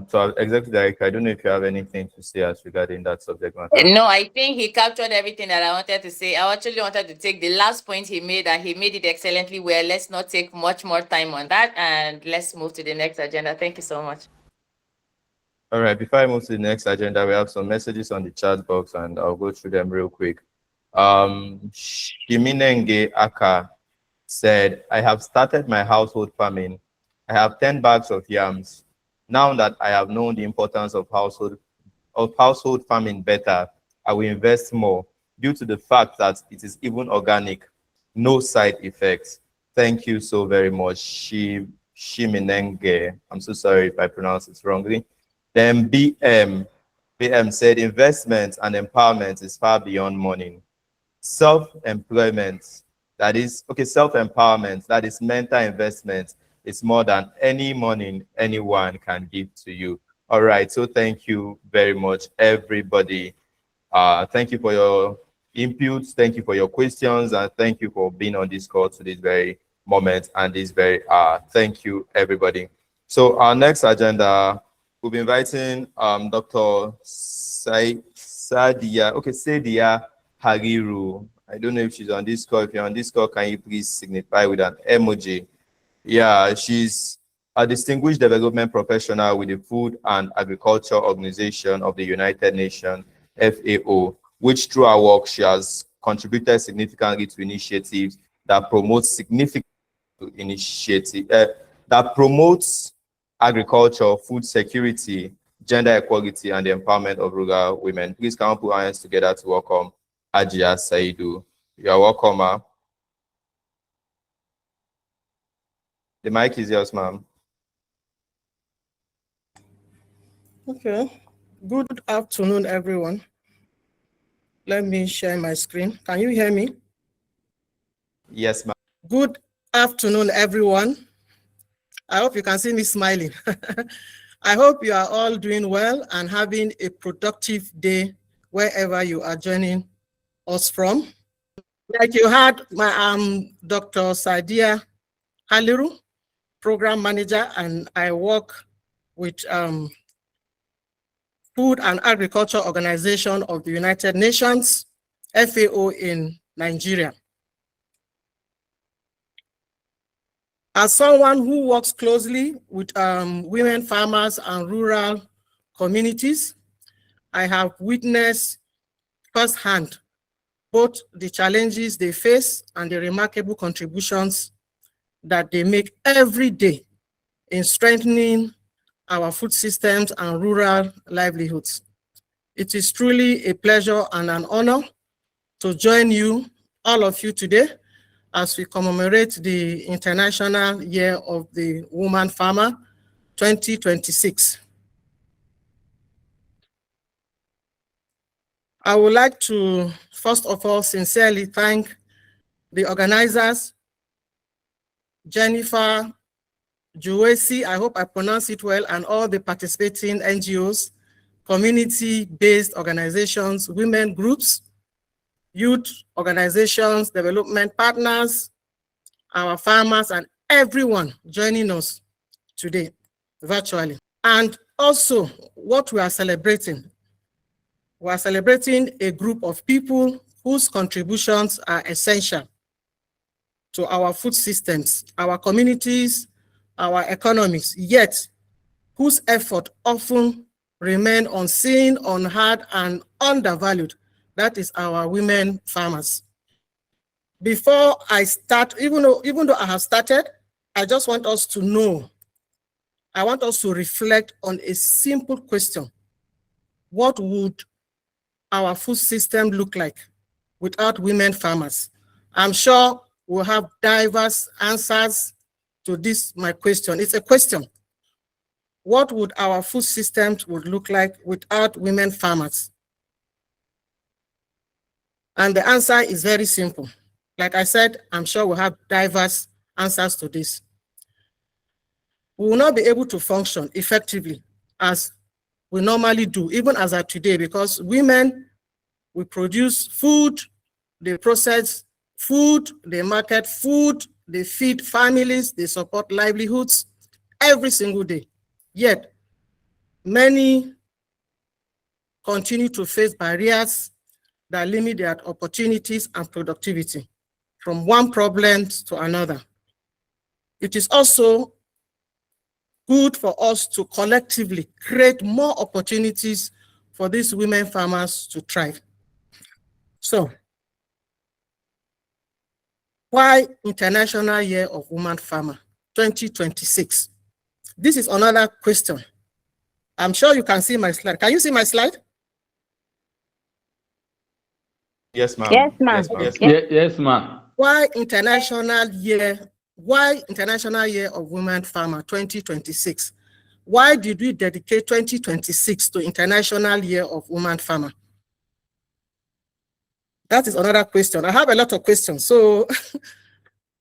So, Executive Director, I don't know if you have anything to say as regarding that subject matter. No, I think he captured everything that I wanted to say. I actually wanted to take the last point he made, and he made it excellently well. Let's not take much more time on that, and let's move to the next agenda. Thank you so much. All right, before I move to the next agenda, we have some messages on the chat box, and I'll go through them real quick. Shiminenge Aka said, I have started my household farming. I have 10 bags of yams. Now that I have known the importance of household farming better, I will invest more due to the fact that it is even organic, no side effects. Thank you so very much, Shiminenge. I'm so sorry if I pronounce it wrongly. Then BM said, investment and empowerment is far beyond money. Self-empowerment, that is mental investment, is more than any money anyone can give to you. All right, so thank you very much, everybody. Thank you for your inputs, thank you for your questions, and thank you for being on this call to this very moment and this very hour. Thank you, everybody. So our next agenda, we'll be inviting Dr. Sadia Hariru. I don't know if she's on this call. If you're on this call, can you please signify with an emoji? Yeah, she's a distinguished development professional with the Food and Agriculture Organization of the United Nations, FAO, which through her work, she has contributed significantly to initiatives that promote agriculture, food security, gender equality, and the empowerment of rural women. Please come put our hands together to welcome Ajia Saidu. You are welcome, ma'am. The mic is yours, ma'am. Okay. Good afternoon, everyone. Let me share my screen. Can you hear me? Yes, ma'am. Good afternoon, everyone. I hope you can see me smiling. I hope you are all doing well and having a productive day wherever you are joining us from. Like you heard, Dr. Sadia Haliru, Program Manager, and I work with Food and Agriculture Organization of the United Nations, FAO in Nigeria. As someone who works closely with women farmers and rural communities, I have witnessed firsthand both the challenges they face and the remarkable contributions that they make every day in strengthening our food systems and rural livelihoods. It is truly a pleasure and an honor to join you, all of you today, as we commemorate the International Year of the Woman Farmer 2026. I would like to, first of all, sincerely thank the organizers, Jennifer Juwesi, I hope I pronounce it well, and all the participating NGOs, community-based organizations, women groups, youth organizations, development partners, our farmers, and everyone joining us today virtually. And also what we are celebrating a group of people whose contributions are essential to our food systems, our communities, our economics, yet whose effort often remain unseen, unheard, and undervalued. That is our women farmers. Before I start, even though I have started, I just want us to know, I want us to reflect on a simple question. What would our food system look like without women farmers? I'm sure we'll have diverse answers to this, my question. It's a question. What would our food systems would look like without women farmers? And the answer is very simple. Like I said, I'm sure we'll have diverse answers to this. We will not be able to function effectively as we normally do, even as of today, because women, we produce food, they process food, they market food, they feed families, they support livelihoods every single day. Yet, many continue to face barriers that limit their opportunities and productivity from one problem to another. It is also good for us to collectively create more opportunities for these women farmers to thrive. So, why International Year of Woman Farmer 2026? This is another question. I'm sure you can see my slide. Can you see my slide? Yes, ma'am. Yes, ma'am. Yes, ma'am. Why International Year of Women Farmer 2026? Why did we dedicate 2026 to International Year of Women Farmer? That is another question. I have a lot of questions. So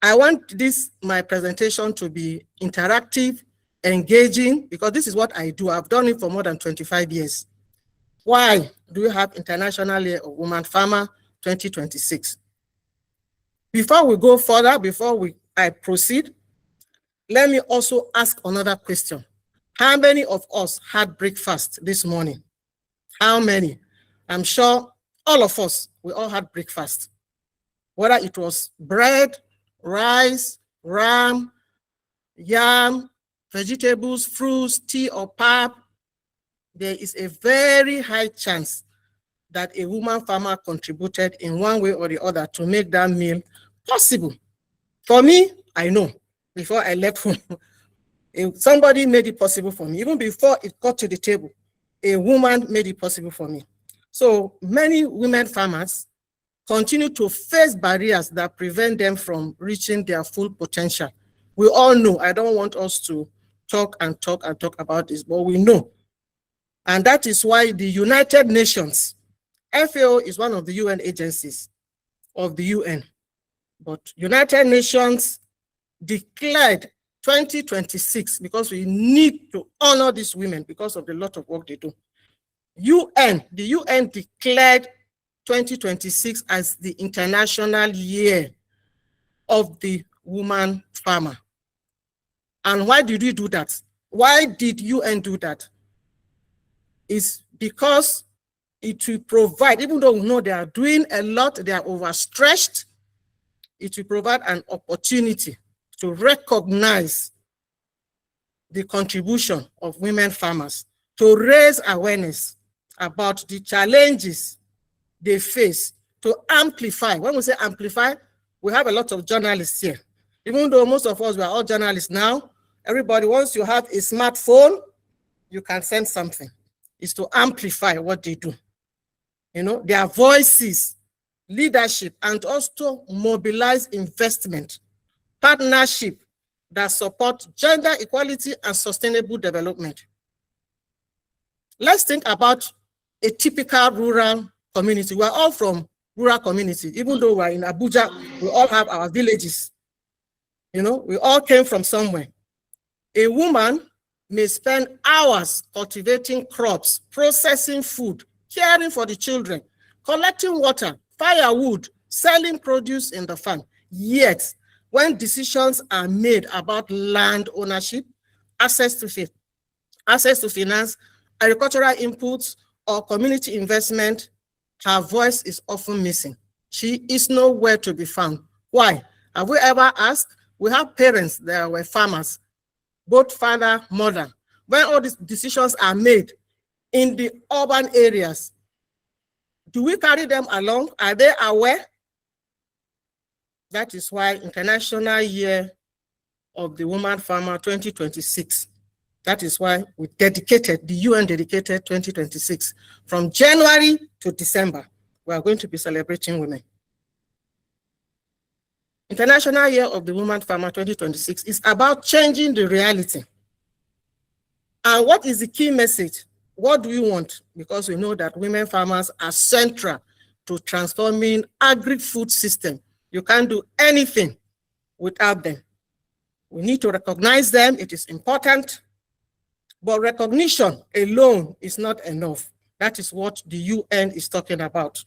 I want my presentation to be interactive, engaging, because this is what I do. I've done it for more than 25 years. Why do we have International Year of Women Farmer 2026? Before we go further, I proceed, let me also ask another question. How many of us had breakfast this morning? How many? I'm sure all of us, we all had breakfast. Whether it was bread, rice, ram, yam, vegetables, fruits, tea, or pap, there is a very high chance that a woman farmer contributed in one way or the other to make that meal possible. For me, I know, before I left home, somebody made it possible for me. Even before it got to the table, a woman made it possible for me. So many women farmers continue to face barriers that prevent them from reaching their full potential. We all know, I don't want us to talk about this, but we know. And that is why the United Nations, FAO is one of the UN agencies of the UN, but United Nations declared 2026, because we need to honor these women because of the lot of work they do. The UN declared 2026 as the International Year of the Woman Farmer. And why did we do that? Why did UN do that? It's because it will provide, even though we know they are doing a lot, they are overstretched, it will provide an opportunity to recognize the contribution of women farmers, to raise awareness about the challenges they face, to amplify. When we say amplify, we have a lot of journalists here. Even though most of us, we are all journalists now, everybody, once you have a smartphone, you can send something. It's to amplify what they do. You know, their voices, leadership, and also mobilize investment, partnership that support gender equality and sustainable development. Let's think about a typical rural community. We're all from rural community. Even though we're in Abuja, we all have our villages. You know, we all came from somewhere. A woman may spend hours cultivating crops, processing food, caring for the children, collecting water, firewood, selling produce in the farm. Yet, when decisions are made about land ownership, access to finance, agricultural inputs, or community investment, her voice is often missing. She is nowhere to be found. Why? Have we ever asked? We have parents that were farmers, both father, mother. When all these decisions are made, in the urban areas. Do we carry them along? Are they aware? That is why International Year of the Woman Farmer 2026. That is why we dedicated, the UN dedicated 2026. From January to December, we are going to be celebrating women. International Year of the Woman Farmer 2026 is about changing the reality. And what is the key message? What do we want? Because we know that women farmers are central to transforming agri-food system. You can't do anything without them. We need to recognize them. It is important. But recognition alone is not enough. That is what the UN is talking about.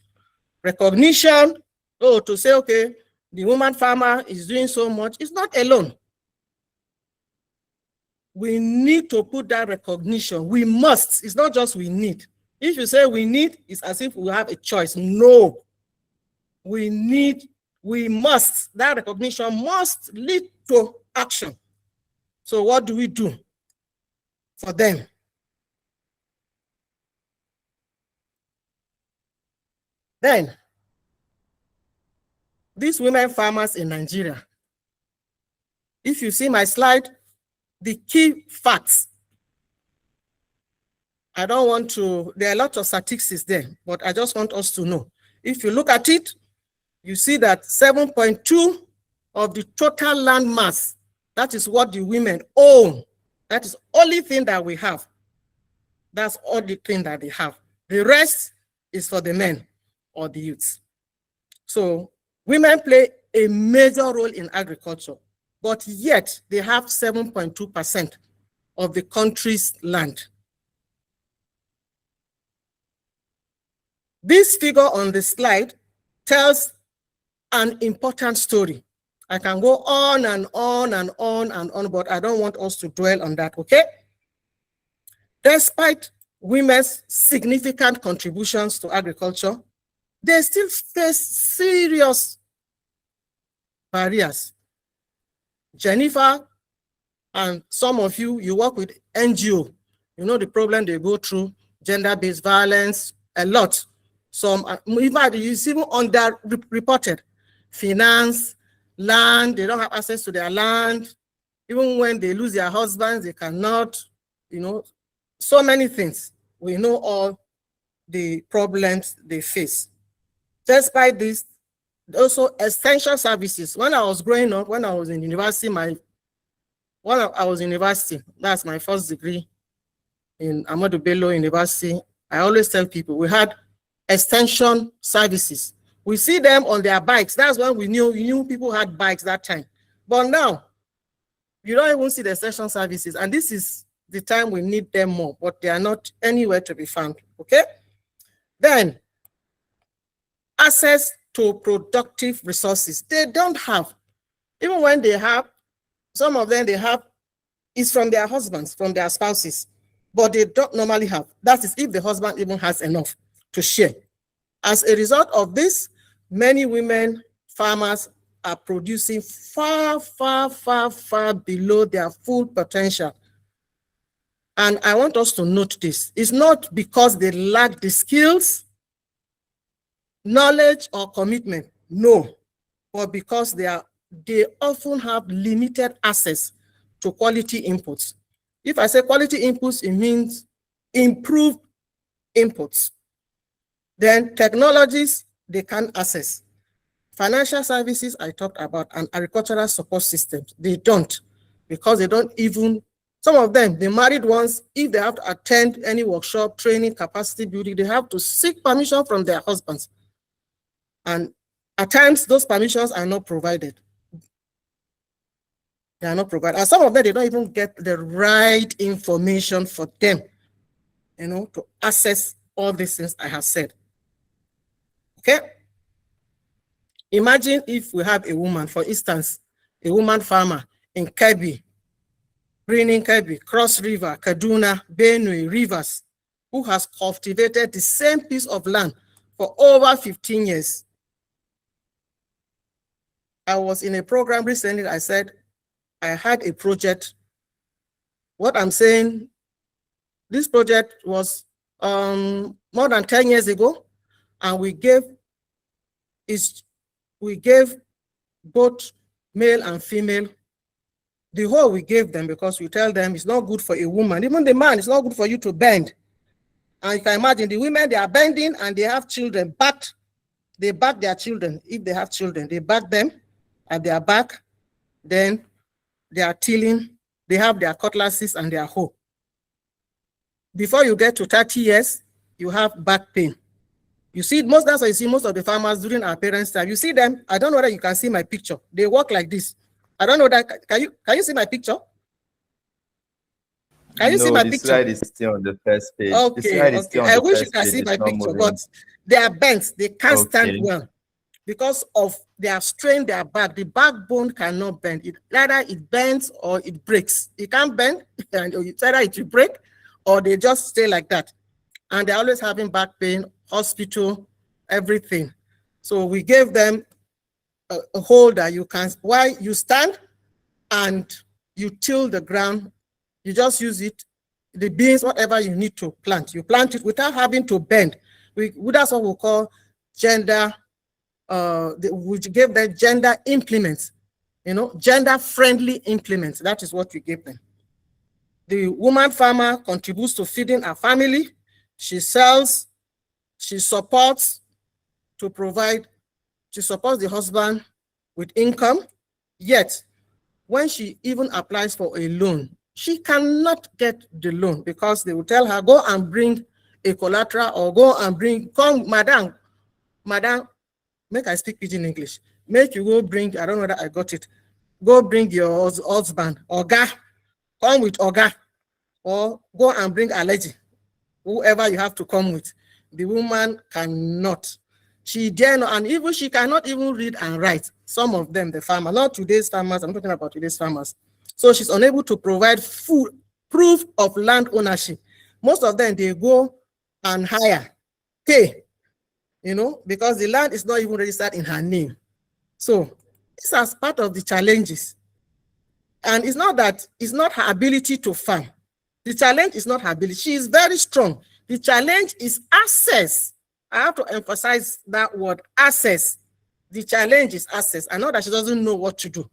Recognition, to say, okay, the woman farmer is doing so much, it's not alone. We need to put that recognition. We must. It's not just we need. If you say we need, it's as if we have a choice. No. We need, we must. That recognition must lead to action. So what do we do for them? Then, these women farmers in Nigeria, if you see my slide, the key facts, I don't want to, there are a lot of statistics there, but I just want us to know. If you look at it, you see that 7.2 of the total land mass, that is what the women own. That is the only thing that we have. That's all the thing that they have. The rest is for the men or the youths. So women play a major role in agriculture, but yet they have 7.2% of the country's land. This figure on the slide tells an important story. I can go on and on and on and on, but I don't want us to dwell on that, okay? Despite women's significant contributions to agriculture, they still face serious barriers. Jennifer and some of you, you work with NGO. You know the problem they go through, gender-based violence, a lot. Some, even it's even underreported. Finance, land, they don't have access to their land. Even when they lose their husbands, they cannot, you know, so many things. We know all the problems they face. Despite this, also essential services. When I was growing up, when I was in university, that's my first degree in Ahmadu Bello University. I always tell people we had extension services. We see them on their bikes. That's when we knew people had bikes that time. But now, you don't even see the extension services. And this is the time we need them more, but they are not anywhere to be found, okay? Then, access to productive resources. They don't have. Even when they have, some of them they have is from their husbands, from their spouses, but they don't normally have. That is if the husband even has enough to share. As a result of this, many women farmers are producing far, far, far, far below their full potential. And I want us to note this. It's not because they lack the skills, knowledge, or commitment. No, but because they often have limited access to quality inputs. If I say quality inputs, it means improved inputs. Then technologies they can access. Financial services I talked about, and agricultural support systems, they don't, because they don't even, some of them, the married ones, if they have to attend any workshop, training, capacity building, they have to seek permission from their husbands. And at times, those permissions are not provided. They are not provided. And some of them, they don't even get the right information for them, you know, to access all these things I have said. Okay? Imagine if we have a woman, for instance, a woman farmer in Kebbi, Greening Kebbi, Cross River, Kaduna, Benue, Rivers, who has cultivated the same piece of land for over 15 years. I was in a program recently, I said, I had a project. What I'm saying, this project was more than 10 years ago, and we gave both male and female the whole we gave them, because we tell them it's not good for a woman, even the man, it's not good for you to bend. And you can imagine the women, they are bending and they have children, but they back their children. If they have children, they back them at their back, then they are tilling, they have their cutlasses and their hoe. Before you get to 30 years, you have back pain. You see, that's why you see most of the farmers during our parents' time. You see them, I don't know whether you can see my picture. They walk like this. I don't know that, can you see my picture? Can you see my picture? The slide is still on the first page. Okay, okay. I wish you can see my picture, but they are bent. They can't stand well because of they have strained their back. The backbone cannot bend. Either it bends or it breaks. It can't bend, and it's either it will break or they just stay like that. And they're always having back pain, hospital, everything. So we gave them a holder. You can, while you stand and you till the ground, you just use it, the beans, whatever you need to plant. You plant it without having to bend. That's what we call gender, we gave them gender implements, gender-friendly implements. That is what we gave them. The woman farmer contributes to feeding her family. She sells, she supports to provide, she supports the husband with income. Yet, when she even applies for a loan, she cannot get the loan because they will tell her, go and bring a collateral or go and come, madam, make I speak pidgin English. Make you go bring, I don't know whether I got it. Go bring your husband, Oga, come with Oga, or go and bring Allergy, whoever you have to come with. The woman cannot. She dare not, and even she cannot even read and write. Some of them, the farmer, not today's farmers, I'm talking about today's farmers. So she's unable to provide full proof of land ownership. Most of them, they go and hire, pay, because the land is not even registered in her name. So this is part of the challenges. And it's not that, it's not her ability to farm. The challenge is not her ability. She is very strong. The challenge is access. I have to emphasize that word, access. The challenge is access. I know that she doesn't know what to do.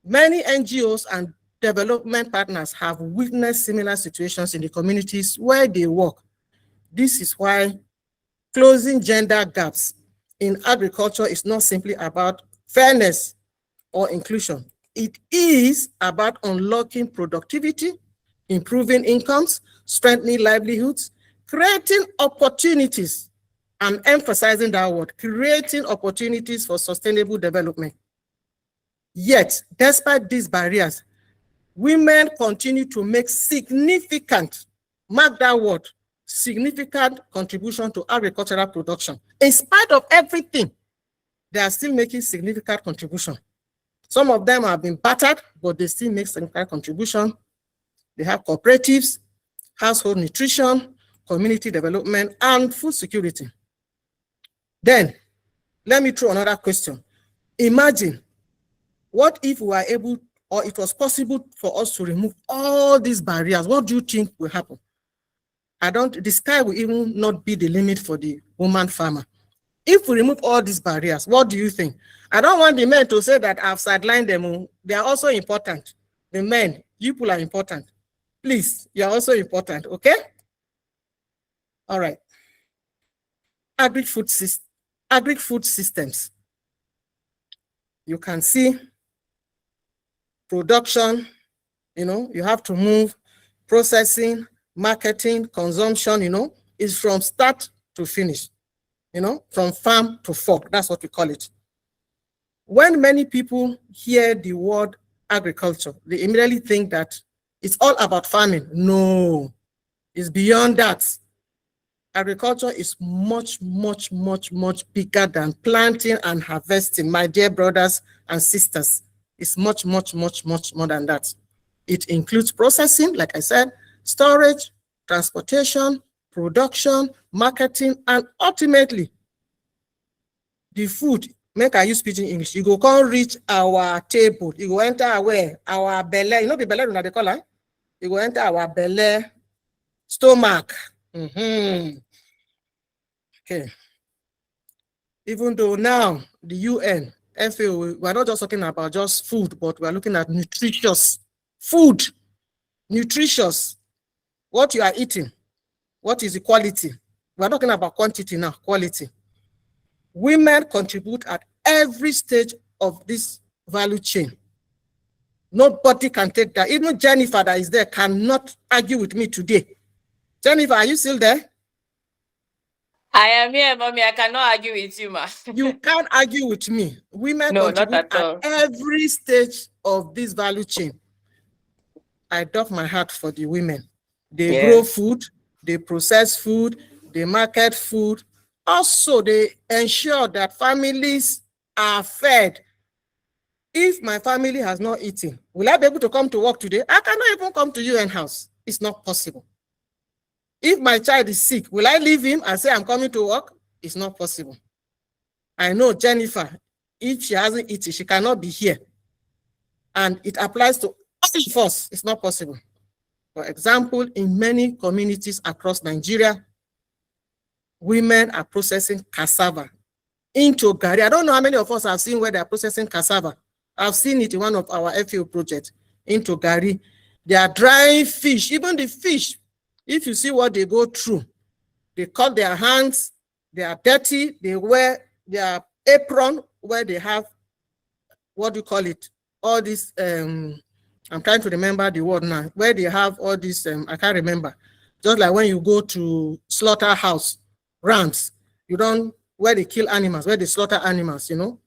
Many NGOs and development partners have witnessed similar situations in the communities where they work. This is why closing gender gaps in agriculture is not simply about fairness or inclusion. It is about unlocking productivity, improving incomes, strengthening livelihoods, creating opportunities. I'm emphasizing that word, creating opportunities for sustainable development. Yet, despite these barriers, women continue to make significant, mark that word, significant contribution to agricultural production. In spite of everything, they are still making significant contribution. Some of them have been battered, but they still make significant contribution. They have cooperatives, household nutrition, community development, and food security. Then, let me throw another question. Imagine, what if we were able, or it was possible for us to remove all these barriers? What do you think will happen? The sky will even not be the limit for the woman farmer. If we remove all these barriers, what do you think? I don't want the men to say that I've sidelined them. They are also important. The men, you people are important. Please, you're also important, okay? All right. Agri-food systems. You can see production, you have to move, processing, marketing, consumption, is from start to finish, from farm to fork. That's what we call it. When many people hear the word agriculture, they immediately think that it's all about farming. No, it's beyond that. Agriculture is much, much, much, much bigger than planting and harvesting, my dear brothers and sisters. It's much, much, much, much more than that. It includes processing, like I said, storage, transportation, production, marketing, and ultimately, the food. Make I use pidgin English. You go come reach our table. You go enter our belly. The belly they call it. You go enter our belly. stomach. Okay. Even though now the UN, FAO, we're not just talking about just food, but we're looking at nutritious food, nutritious, what you are eating, what is the quality. We're talking about quantity now, quality. Women contribute at every stage of this value chain. Nobody can take that. Even Jennifer that is there cannot argue with me today. Jennifer, are you still there? I am here, mommy. I cannot argue with you, ma. You can't argue with me. Women No, not contribute at all. every stage of this value chain. I doff my hat for the women. They grow food, they process food, they market food. Also, they ensure that families are fed. If my family has not eaten, will I be able to come to work today? I cannot even come to UN house. It's not possible. If my child is sick, will I leave him and say I'm coming to work? It's not possible. I know Jennifer, if she hasn't eaten, she cannot be here. And it applies to all of us. It's not possible. For example, in many communities across Nigeria, women are processing cassava into gari. I don't know how many of us have seen where they're processing cassava. I've seen it in one of our FAO projects into gari. They are drying fish, even the fish. If you see what they go through, they cut their hands, they are dirty, they wear their apron where they have, what do you call it? All this, I'm trying to remember the word now, where they have all this, I can't remember. Just like when you go to slaughterhouse, rams, you don't, where they kill animals, where they slaughter animals, you know.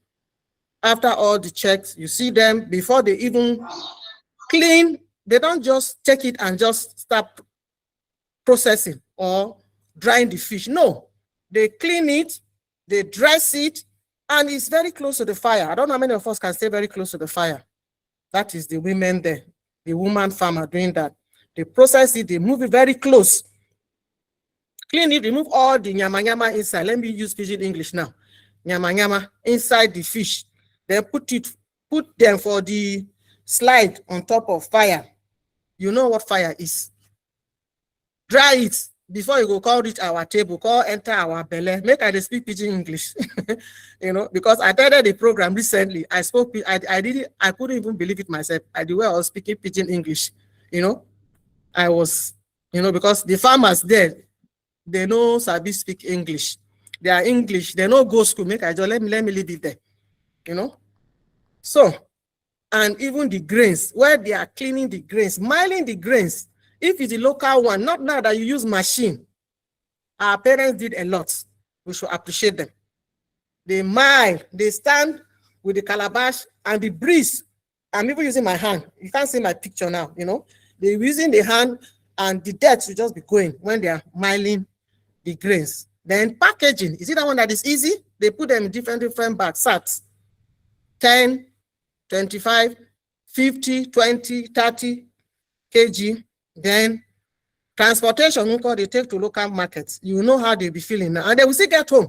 After all the checks, you see them, before they even clean, they don't just take it and just start processing or drying the fish. No, they clean it, they dress it, and it's very close to the fire. I don't know how many of us can stay very close to the fire. That is the women there, the woman farmer doing that. They process it, they move it very close. Clean it, remove all the nyama nyama inside. Let me use pidgin English now. Nyama nyama inside the fish. Then put them for the slide on top of fire. You know what fire is. Dry it before you go call reach our table, call enter our belly. Make I speak pidgin English. You know, because I attended the program recently. I couldn't even believe it myself. The way I was speaking pidgin English, you know, I was, you know, because the farmers there, they know sabi speak English. They are English. They know go school. Make I just let me leave it there. You know. So, and even the grains, where they are cleaning the grains, miling the grains. If it's a local one, not now that you use machine. Our parents did a lot. We should appreciate them. They mile, they stand with the calabash and the breeze. I'm even using my hand. You can't see my picture now, you know. They're using the hand and the dirt will just be going when they are miling the grains. Then packaging, is it that one that is easy? They put them in different bags, sacks. 10, 25, 50, 20, 30 kg. Then transportation, they take to local markets. You know how they'll be feeling now. And they will still get home,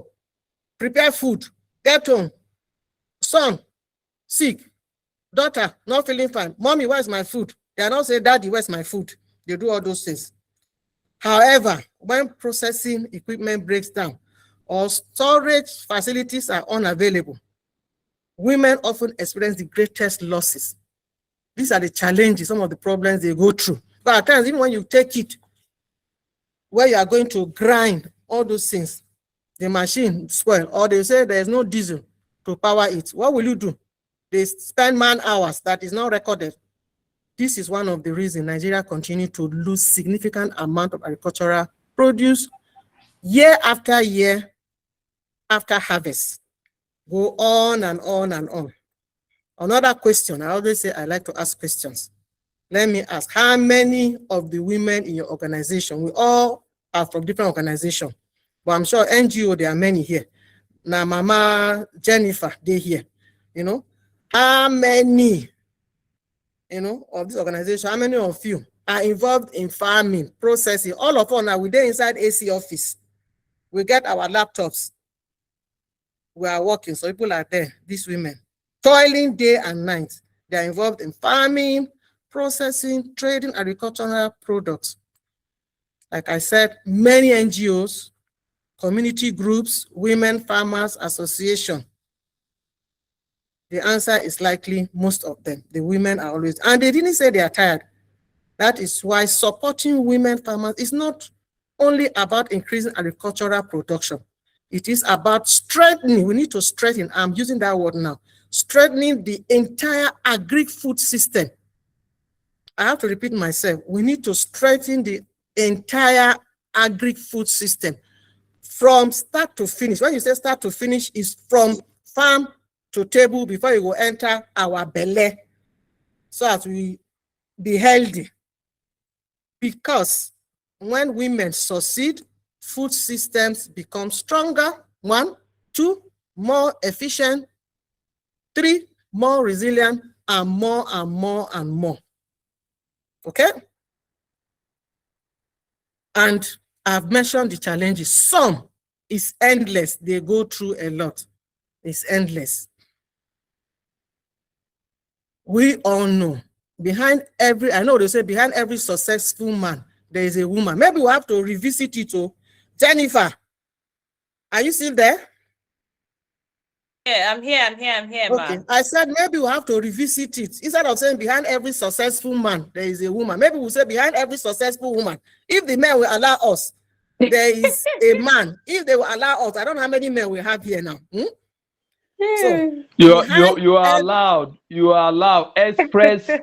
prepare food, get home. Son, sick. Daughter, not feeling fine. Mommy, where's my food? They are not saying, Daddy, where's my food? They do all those things. However, when processing equipment breaks down or storage facilities are unavailable, women often experience the greatest losses. These are the challenges, some of the problems they go through. But at times, even when you take it, where you are going to grind all those things, the machine spoil, or they say there's no diesel to power it. What will you do? They spend man hours that is not recorded. This is one of the reasons Nigeria continues to lose significant amount of agricultural produce year after year after harvest. Go on and on and on. Another question, I always say I like to ask questions. Let me ask, how many of the women in your organization, we all are from different organizations, but I'm sure NGO, there are many here. Now, Mama Jennifer, they here, you know, how many, you know, of this organization, how many of you are involved in farming, processing? All of us now, we're there inside AC office. We get our laptops. We are working, so people are there, these women, toiling day and night. They are involved in farming, processing, trading agricultural products. Like I said, many NGOs, community groups, women farmers association. The answer is likely most of them. The women are always, and they didn't say they are tired. That is why supporting women farmers is not only about increasing agricultural production. It is about strengthening, we need to strengthen, I'm using that word now, strengthening the entire agri-food system. I have to repeat myself. We need to strengthen the entire agri-food system from start to finish. When you say start to finish, is from farm to table before you go enter our belly, so as we be healthy. Because when women succeed, food systems become stronger. 1, 2, more efficient. 3, more resilient, and more and more and more. Okay? And I've mentioned the challenges. Some is endless. They go through a lot. It's endless. We all know behind every, I know they say behind every successful man, there is a woman. Maybe we'll have to revisit it. Oh, Jennifer, are you still there? Yeah, I'm here, Okay, ma'am. I said maybe we'll have to revisit it. Instead of saying behind every successful man, there is a woman. Maybe we'll say behind every successful woman. If the men will allow us, there is a man. If they will allow us, I don't know how many men we have here now. So you are allowed. You are allowed. Expressly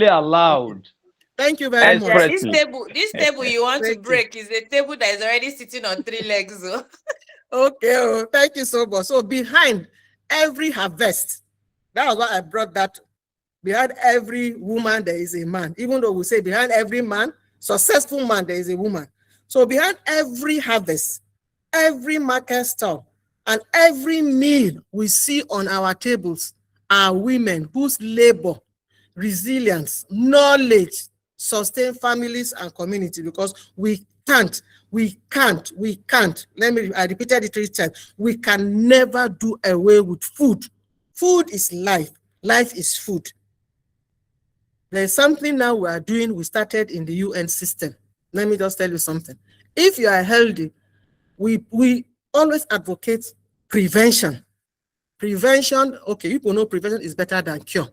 allowed. Thank you very much. Yeah, Expressly. this table you want to Thank you. break is a table that is already sitting on 3 legs. So. Okay, oh, thank you so much. So behind every harvest, that was why I brought that. Behind every woman, there is a man. Even though we say behind every man, successful man, there is a woman. So behind every harvest, every market stall, and every meal we see on our tables are women whose labor, resilience, knowledge sustain families and community, because we can't, I repeated it 3 times, we can never do away with food. Food is life. Life is food. There's something now we are doing, we started in the UN system. Let me just tell you something. If you are healthy, we always advocate prevention. Prevention, okay, people know prevention is better than cure.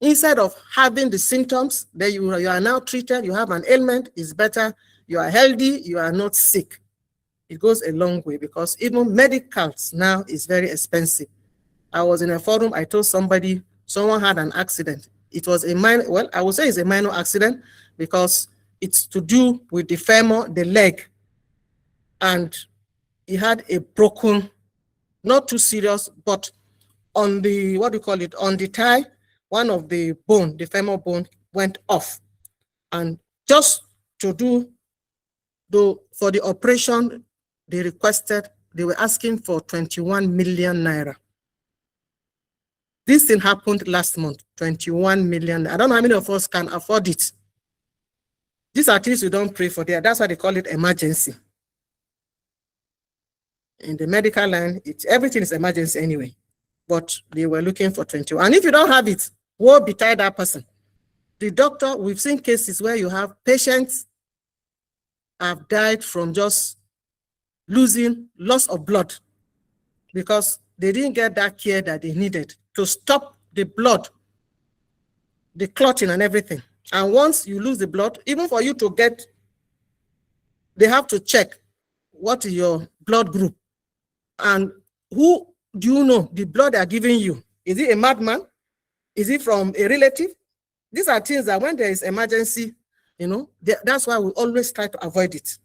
Instead of having the symptoms, that you are now treated, you have an ailment, is better, you are healthy, you are not sick. It goes a long way, because even medicals now is very expensive. I was in a forum, I told somebody, someone had an accident. It was a minor, well, I would say it's a minor accident because it's to do with the femur, the leg. And he had a broken, not too serious, but on the, what do you call it, on the thigh, one of the bone, the femur bone went off. And just to do, for the operation, they were asking for 21 million naira. This thing happened last month, 21 million. I don't know how many of us can afford it. These are things we don't pray for there. That's why they call it emergency. In the medical line, everything is emergency anyway. But they were looking for 21. And if you don't have it, woe betide that person. The doctor, we've seen cases where you have patients have died from just loss of blood because they didn't get that care that they needed to stop the blood, the clotting and everything. And once you lose the blood, even for you to get, they have to check what is your blood group. And who do you know the blood they are giving you? Is it a madman? Is it from a relative? These are things that when there is emergency, that's why we always try to avoid it.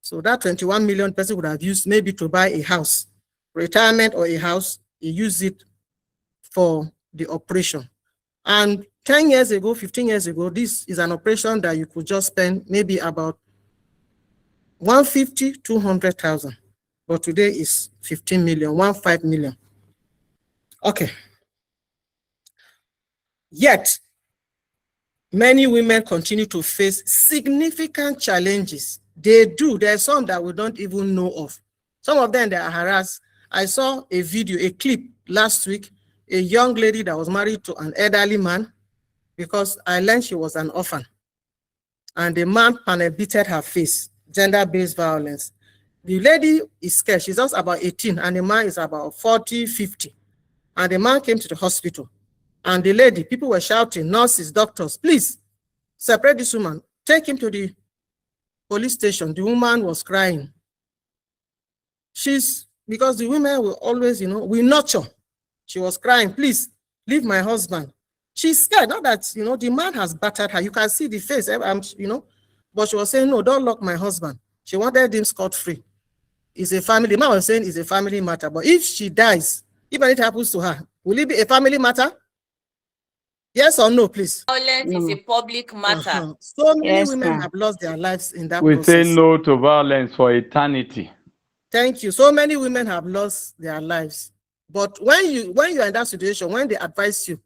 So that 21 million person would have used maybe to buy a house, retirement or a house, he used it for the operation. And 10 years ago, 15 years ago, this is an operation that you could just spend maybe about 150, 200,000. But today is 15 million, 15 million. Okay. Yet, many women continue to face significant challenges. They do. There are some that we don't even know of. Some of them, they are harassed. I saw a video, a clip last week, a young lady that was married to an elderly man because I learned she was an orphan. and the man panel beated her face, gender-based violence. The lady is scared. She's just about 18, and the man is about 40, 50. And the man came to the hospital. And the lady, people were shouting, nurses, doctors, please separate this woman. Take him to the police station. The woman was crying. Because the women will always, we nurture. She was crying, please leave my husband. She's scared, not that, the man has battered her. You can see the face, but she was saying, no, don't lock my husband. She wanted him scot-free. It's a family. The man was saying it's a family matter. But if she dies, if anything happens to her, will it be a family matter? Yes or no, please? Violence is a public matter. So many women have lost their lives in that We process. say no to violence for eternity. Thank you. So many women have lost their lives. But when you're in that situation, when they advise you,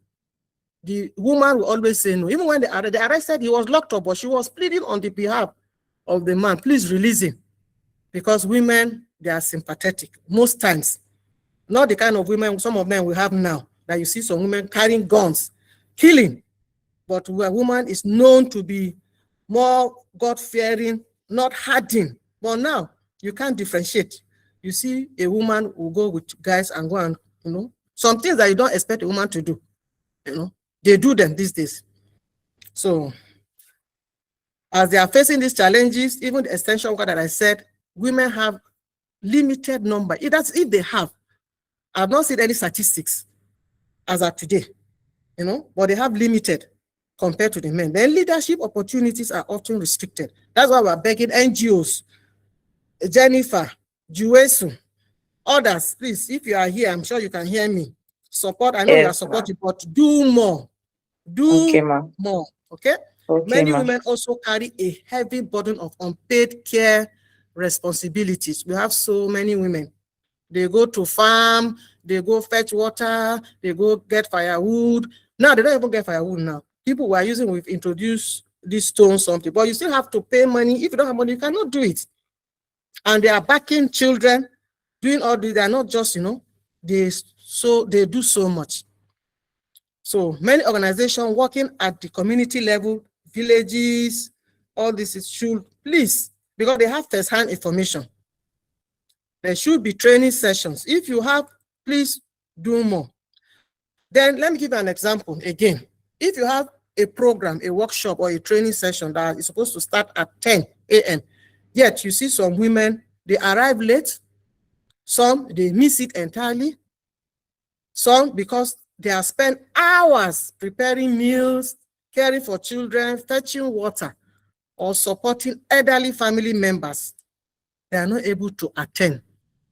the woman will always say no. Even when they arrested, he was locked up, but she was pleading on the behalf of the man, please release him. Because women, they are sympathetic most times. Not the kind of women, some of them we have now, that you see some women carrying guns, killing. But a woman is known to be more God-fearing, not hardened. But now, you can't differentiate. You see a woman will go with guys and go and, some things that you don't expect a woman to do, they do them these days. So, as they are facing these challenges, even the extension worker that I said, women have limited number. That's if they have. I've not seen any statistics as of today, but they have limited compared to the men. Then leadership opportunities are often restricted. That's why we're begging NGOs, Jennifer, Juesu, others, please, if you are here, I'm sure you can hear me. Support, I know you are supportive, but do more. Do more, okay? Many women also carry a heavy burden of unpaid care responsibilities. We have so many women. They go to farm, they go fetch water, they go get firewood. Now, they don't even get firewood now. People who are using, we've introduced this stone something, but you still have to pay money. If you don't have money, you cannot do it. And they are backing children, doing all this. They are not just, they do so much. So many organizations working at the community level, villages, all this is should, please, because they have first-hand information. There should be training sessions. If you have, please do more. Then let me give you an example again. If you have a program, a workshop, or a training session that is supposed to start at 10 a.m., yet you see some women, they arrive late, some, they miss it entirely, some, because they have spent hours preparing meals, caring for children, fetching water, or supporting elderly family members. They are not able to attend,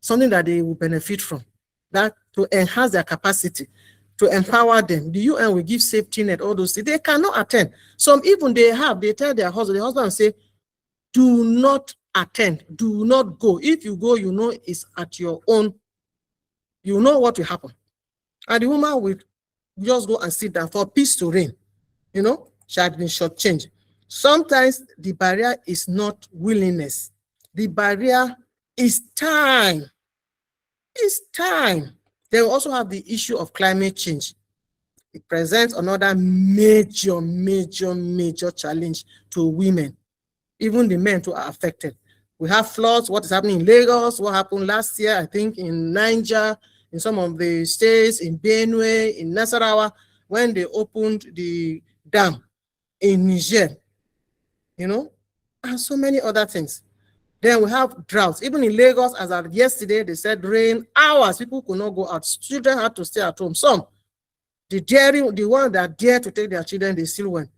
something that they will benefit from, that to enhance their capacity, to empower them. The UN will give safety net, all those things. They cannot attend. Some even they tell their husband, the husband say, do not attend, do not go. If you go, it's at your own, you know what will happen. And the woman will just go and sit down for peace to reign. She had been shortchanged. Sometimes the barrier is not willingness. The barrier is time. It's time. They will also have the issue of climate change. It presents another major challenge to women. Even the men too are affected. We have floods, what is happening in Lagos, what happened last year, I think in Niger, in some of the states, in Benue, in Nasarawa, when they opened the dam in Niger, and so many other things. Then we have droughts. Even in Lagos, as of yesterday, they said rain hours, people could not go out. Children had to stay at home. Some, the ones that dare to take their children, they still went.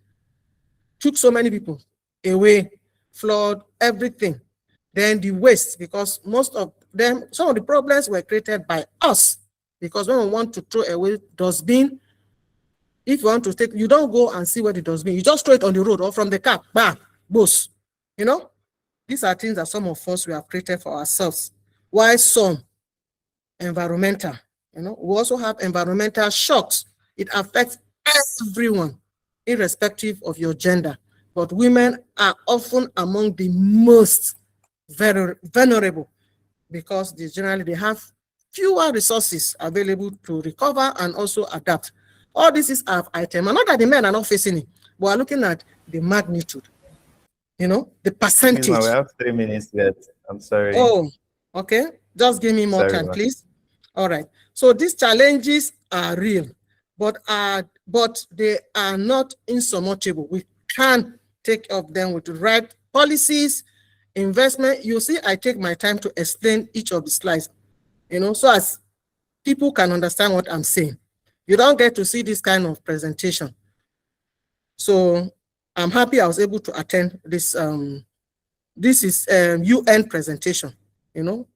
Took so many people away, flood, everything. Then the waste, because most of them, some of the problems were created by us. Because when we want to throw away dustbin, if you want to take, you don't go and see where the dustbin, you just throw it on the road or from the car, bam, boss. These are things that some of us we have created for ourselves. Why some environmental, we also have environmental shocks. It affects everyone, irrespective of your gender. But women are often among the most vulnerable because they have fewer resources available to recover and also adapt. All this is our item. And not that the men are not facing it, but we're looking at the magnitude. You know, the Please, percentage. ma'am, we have 3 minutes left. I'm sorry. Oh, okay. Just give me more Sorry, time, ma'am. please. All right. So these challenges are real, but they are not insurmountable. We can take up them with the right policies, investment. You see, I take my time to explain each of the slides, you know, so as people can understand what I'm saying. You don't get to see this kind of presentation. So I'm happy I was able to attend this. This is a UN presentation, you know,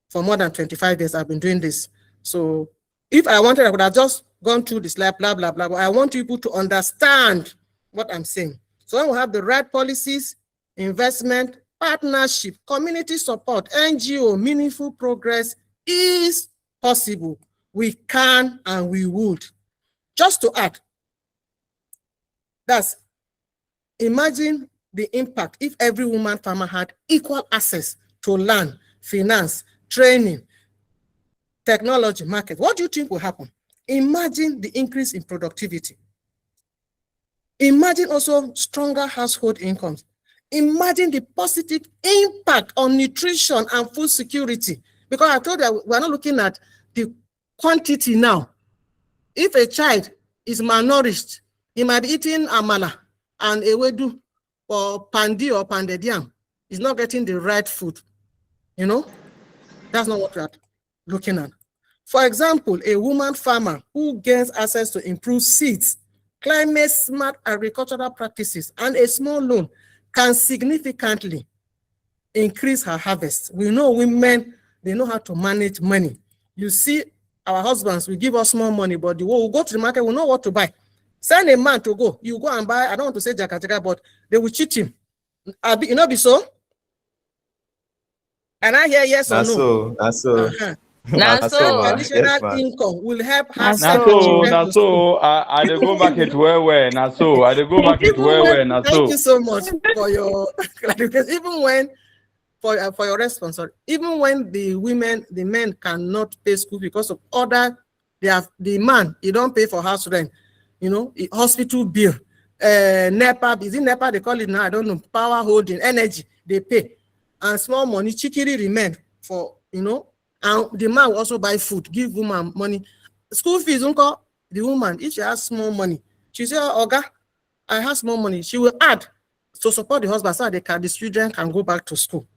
for more than 25 years I've been doing this. So if I wanted, I would have just gone through this blah, blah, blah, blah. But I want people to understand what I'm saying. So when we have the right policies, investment, partnership, community support, NGO, meaningful progress is possible. We can and we would. Just to add, that's, imagine the impact if every woman farmer had equal access to land, finance, training, technology, market. What do you think will happen? Imagine the increase in productivity. Imagine also stronger household incomes. Imagine the positive impact on nutrition and food security. Because I told you, we're not looking at the quantity now. If a child is malnourished, he might be eating amala and ewedu or pandi or pounded yam. He's not getting the right food. You know, that's not what we're looking at. For example, a woman farmer who gains access to improved seeds, climate smart agricultural practices, and a small loan can significantly increase her harvest. We know women, they know how to manage money. You see, our husbands will give us small money, but the way we go to the market, we know what to buy. Send a man to go. You go and buy, I don't want to say jaka, but they will cheat him. You know, be so? And I hear yes or no? That's so. Uh-huh. Now That's so, so, ma. Additional Yes, ma'am. income will help her Na send her so. children Na to school. so, I dey go market well. Na so, I dey go market Even well. when, Na thank you so. so much for your clarification. Even when, for your response, sorry, even when the men cannot pay school because of other, the man, he don't pay for house rent, you know, hospital bill, NEPA, is it NEPA they call it now? I don't know, power holding, energy, they pay. And small money, chikiri remain for, you know, and the man will also buy food, give woman money. School fees, uncle, the woman, if she has small money, she say, Oga, I have small money. She will add to support the husband so that the children can go back to school.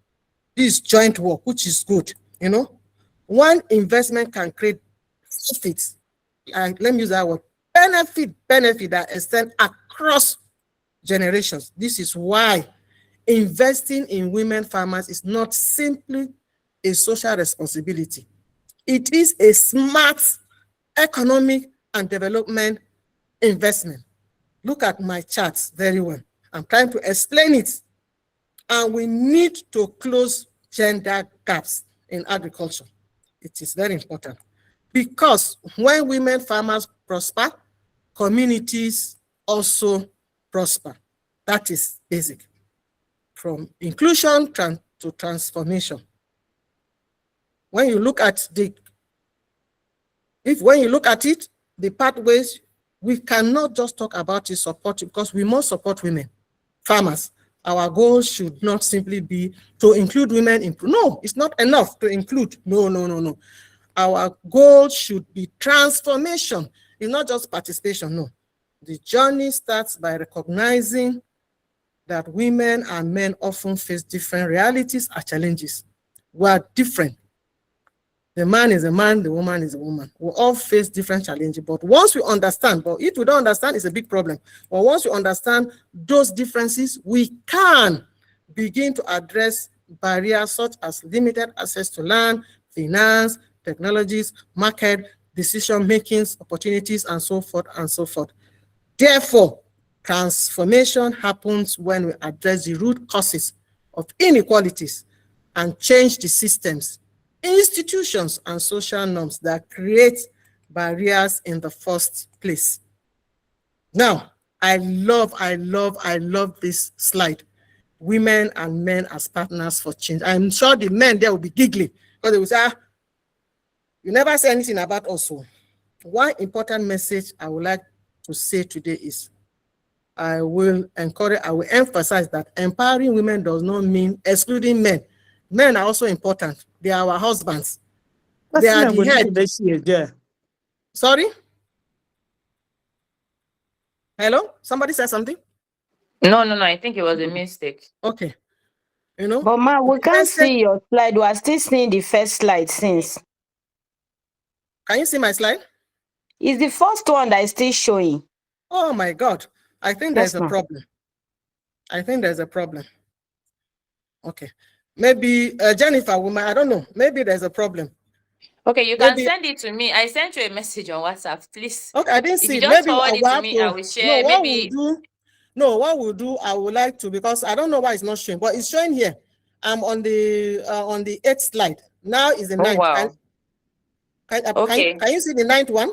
This is joint work, which is good, you know. One investment can create profits. Let me use that word. Benefit that extend across generations. This is why investing in women farmers is not simply a social responsibility. It is a smart economic and development investment. Look at my charts very well. I'm trying to explain it. And we need to close gender gaps in agriculture. It is very important. Because when women farmers prosper, communities also prosper. That is basic. From inclusion to transformation. When you look at when you look at it, the pathways, we cannot just talk about it, support it, because we must support women, farmers. Our goal should not simply be to include women in, no, it's not enough to include, no. Our goal should be transformation. It's not just participation, no. The journey starts by recognizing that women and men often face different realities and challenges. We are different. The man is a man, the woman is a woman. We all face different challenges, but once we understand, but if we don't understand, it's a big problem. But once we understand those differences, we can begin to address barriers such as limited access to land, finance, technologies, market, decision makings, opportunities, and so forth and so forth. Therefore, transformation happens when we address the root causes of inequalities and change the systems, institutions, and social norms that create barriers in the first place. Now, I love this slide. Women and men as partners for change. I'm sure the men there will be giggling because they will say, you never say anything about us. One important message I would like to say today is, I will emphasize that empowering women does not mean excluding men. Men are also important. They are our husbands. They are the head. Sorry? Hello? Somebody said something? No. I think it was a mistake. Okay. You know? But ma, we can't see your slide. We are still seeing the first slide since. Can you see my slide? It's the first one that is still showing. Oh my God. I think there's a problem. Okay. Maybe Jennifer, I don't know. Maybe there's a problem. Okay, you can send it to me. I sent you a message on WhatsApp, please. Okay, I didn't see. If you just Maybe forward it to me, I will share. What we'll do, I would like to, because I don't know why it's not showing, but it's showing here. I'm on the 8th slide. Now is the 9th. Wow. Okay. Can you see the 9th one?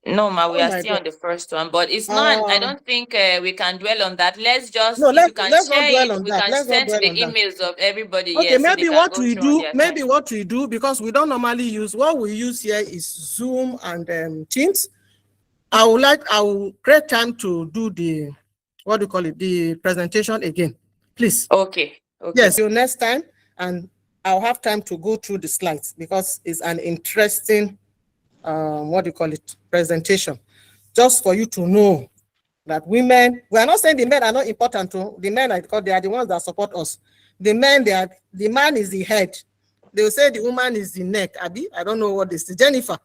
No, ma, we are still on the first one, but it's not. I don't think we can dwell on that. Let's just, no, if you can let's share not dwell it, on we that. can send the emails of everybody. Okay, yes, maybe so what we do, because we don't normally use, what we use here is Zoom and Teams. I will create time to do the, what do you call it, the presentation again, please. Okay. Yes, till next time, and I'll have time to go through the slides because it's an interesting, what do you call it, presentation. Just for you to know that women, we are not saying the men are not important to the men, because they are the ones that support us. The men, the man is the head. They will say the woman is the neck. Abby, I don't know what this is. Jennifer,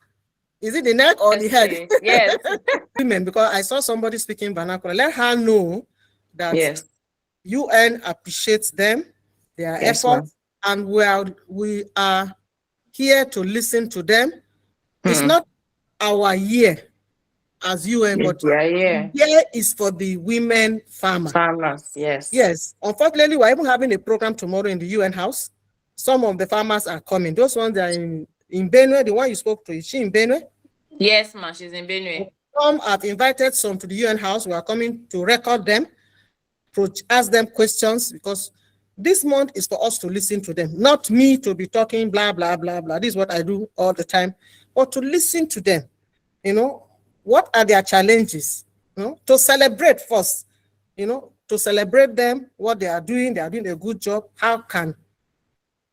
is it the neck or the head? Yes. Women, because I saw somebody speaking vernacular. Let her know that UN appreciates them, their efforts, and we are here to listen to them. It's not our year as UN, but here is for the women farmers. Yes. Unfortunately, we're even having a program tomorrow in the UN house. Some of the farmers are coming. Those ones that are in Benue, the one you spoke to, is she in Benue? Yes, ma, she's in Benue. Some have invited some to the UN house. We are coming to record them, to ask them questions, because this month is for us to listen to them, not me to be talking blah, blah, blah, blah. This is what I do all the time, but to listen to them. What are their challenges? To celebrate first, to celebrate them, what they are doing a good job. How can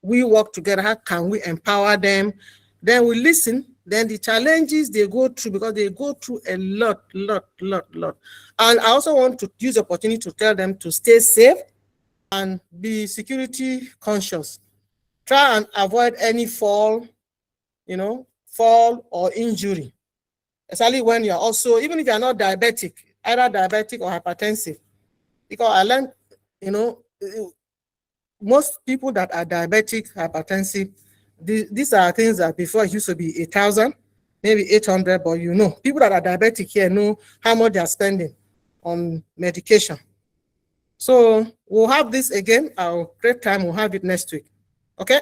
we work together? How can we empower them? Then we listen. Then the challenges they go through, because they go through a lot. And I also want to use the opportunity to tell them to stay safe and be security conscious. Try and avoid any fall or injury. Especially when you're also, even if you're not diabetic, either diabetic or hypertensive. Because I learned, most people that are diabetic, hypertensive, these are things that before it used to be 8,000, maybe 800, but people that are diabetic here know how much they are spending on medication. So we'll have this again. Our great time, we'll have it next week. Okay?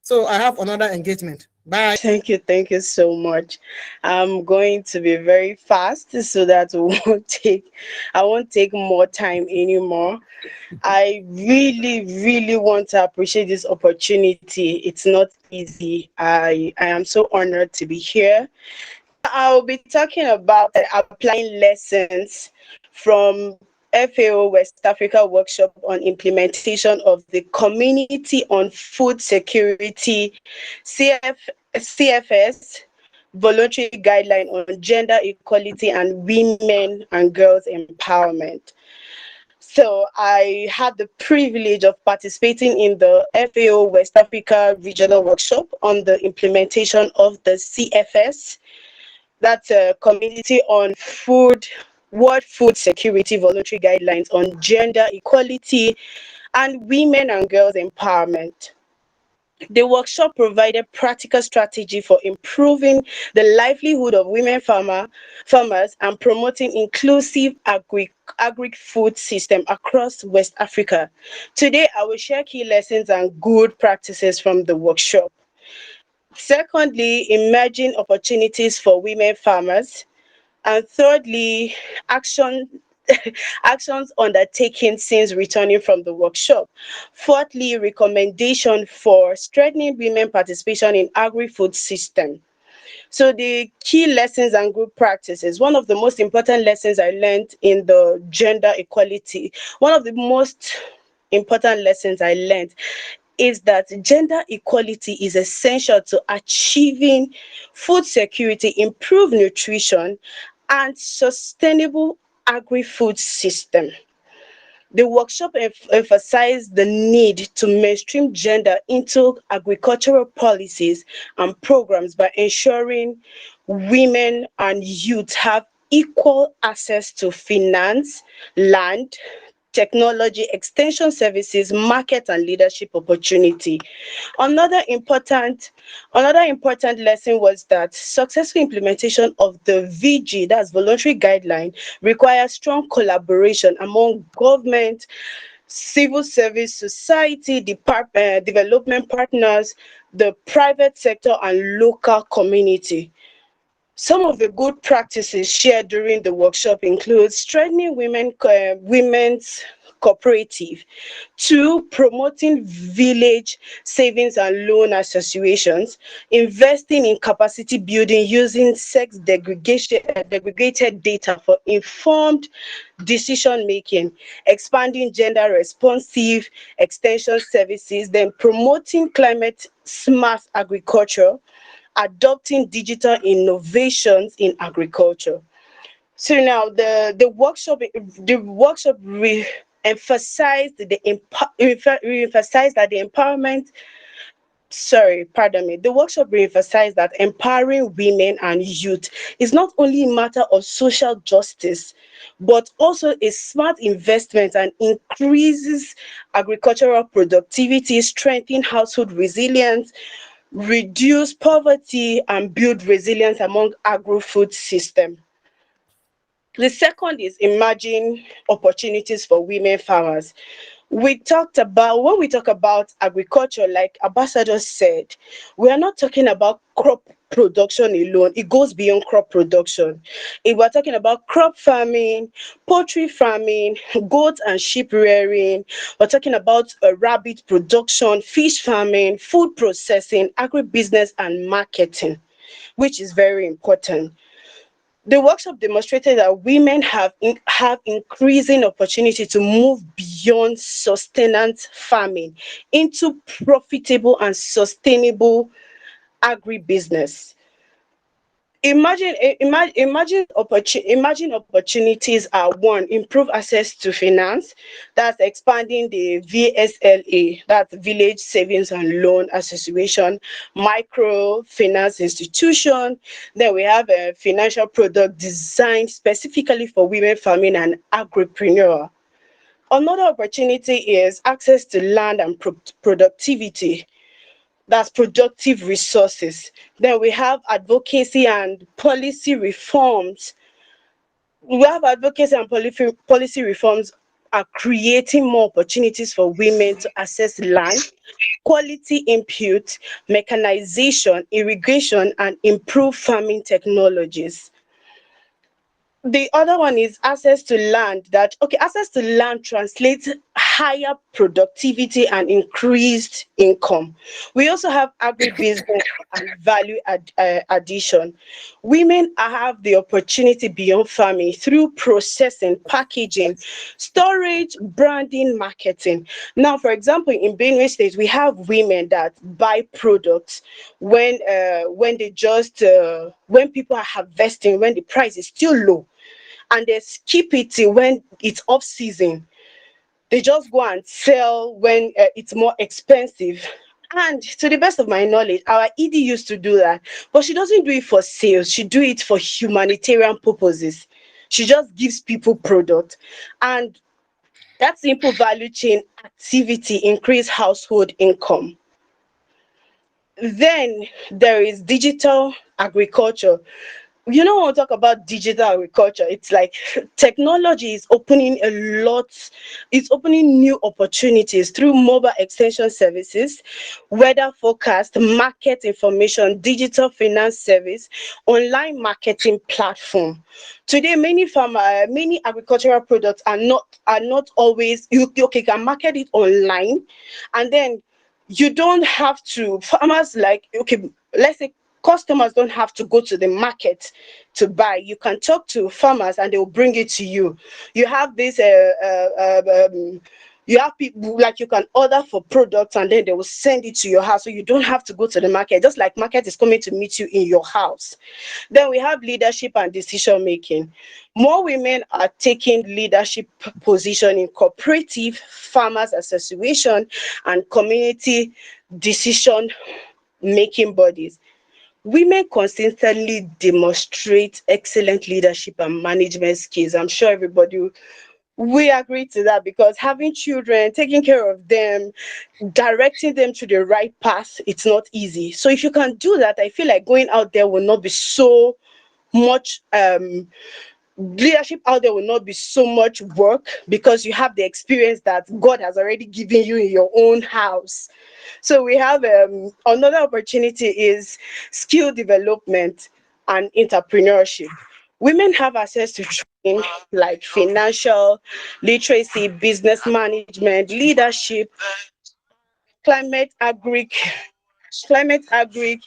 So I have another engagement. Bye. Thank you so much. I'm going to be very fast so that I won't take more time anymore. I really want to appreciate this opportunity. It's not easy. I am so honored to be here. I'll be talking about applying lessons from FAO West Africa workshop on implementation of the Community on Food Security CFS voluntary guideline on gender equality and women and girls empowerment. So I had the privilege of participating in the FAO West Africa regional workshop on the implementation of the CFS. That's a Community on World Food Security voluntary guidelines on gender equality and women and girls empowerment. The workshop provided practical strategy for improving the livelihood of women farmers and promoting inclusive agri-food system across West Africa. Today, I will share key lessons and good practices from the workshop. Secondly, emerging opportunities for women farmers. And thirdly, actions undertaken since returning from the workshop. Fourthly, recommendation for strengthening women participation in agri-food system. So the key lessons and good practices, one of the most important lessons I learned in the gender equality, one of the most important lessons I learned is that gender equality is essential to achieving food security, improved nutrition, and sustainable agri-food system. The workshop emphasized the need to mainstream gender into agricultural policies and programs by ensuring women and youth have equal access to finance, land, technology, extension services, market, and leadership opportunity. Another important lesson was that successful implementation of the VG, that's voluntary guideline, requires strong collaboration among government, civil service, society, development partners, the private sector, and local community. Some of the good practices shared during the workshop include strengthening women's cooperative, two, promoting village savings and loan associations, investing in capacity building using segregated data for informed decision making, expanding gender responsive extension services, then promoting climate smart agriculture, adopting digital innovations in agriculture. So now the workshop emphasized re-emphasized that the empowerment sorry pardon me the workshop re-emphasized that empowering women and youth is not only a matter of social justice but also a smart investment and increases agricultural productivity, strengthen household resilience, reduce poverty, and build resilience among agro-food system. The second is emerging opportunities for women farmers. When we talk about agriculture, like Ambassador said, we are not talking about crop production alone. It goes beyond crop production. If we're talking about crop farming, poultry farming, goat and sheep rearing, we're talking about rabbit production, fish farming, food processing, agribusiness, and marketing, which is very important. The workshop demonstrated that women have increasing opportunity to move beyond sustenance farming into profitable and sustainable agribusiness. Imagine opportunities are one, improve access to finance, that's expanding the VSLA, that's Village Savings and Loan Association, microfinance institution. Then we have a financial product designed specifically for women farming and agripreneur. Another opportunity is access to land and productivity, that's productive resources. Then we have advocacy and policy reforms. We have advocacy and policy reforms are creating more opportunities for women to access land, quality input, mechanization, irrigation, and improve farming technologies. The other one is access to land. Access to land translates higher productivity and increased income. We also have agribusiness and addition. Women have the opportunity beyond farming through processing, packaging, storage, branding, marketing. Now, for example, in Benue State, we have women that buy products when when people are harvesting, when the price is still low, and they skip it till when it's off season. They just go and sell when it's more expensive. And to the best of my knowledge, our ED used to do that, but she doesn't do it for sales. She do it for humanitarian purposes. She just gives people product, and that simple value chain activity increase household income. Then there is digital agriculture. When we talk about digital agriculture, it's like technology is opening it's opening new opportunities through mobile extension services, weather forecast, market information, digital finance service, online marketing platform. Today, many agricultural products are not always you can market it online, and then you don't have to farmers like let's say customers don't have to go to the market to buy. You can talk to farmers and they will bring it to you. You have this you have people like you can order for products and then they will send it to your house, so you don't have to go to the market, just like market is coming to meet you in your house. Then we have leadership and decision making. More women are taking leadership position in cooperative, farmers association, and community decision making bodies. Women consistently demonstrate excellent leadership and management skills. I'm sure everybody we agree to that, because having children, taking care of them, directing them to the right path, it's not easy. So if you can do that, I feel like going out there will not be so much leadership out there will not be so much work, because you have the experience that God has already given you in your own house. So we have another opportunity is skill development and entrepreneurship. Women have access to training like financial literacy, business management, leadership, climate agri, climate agri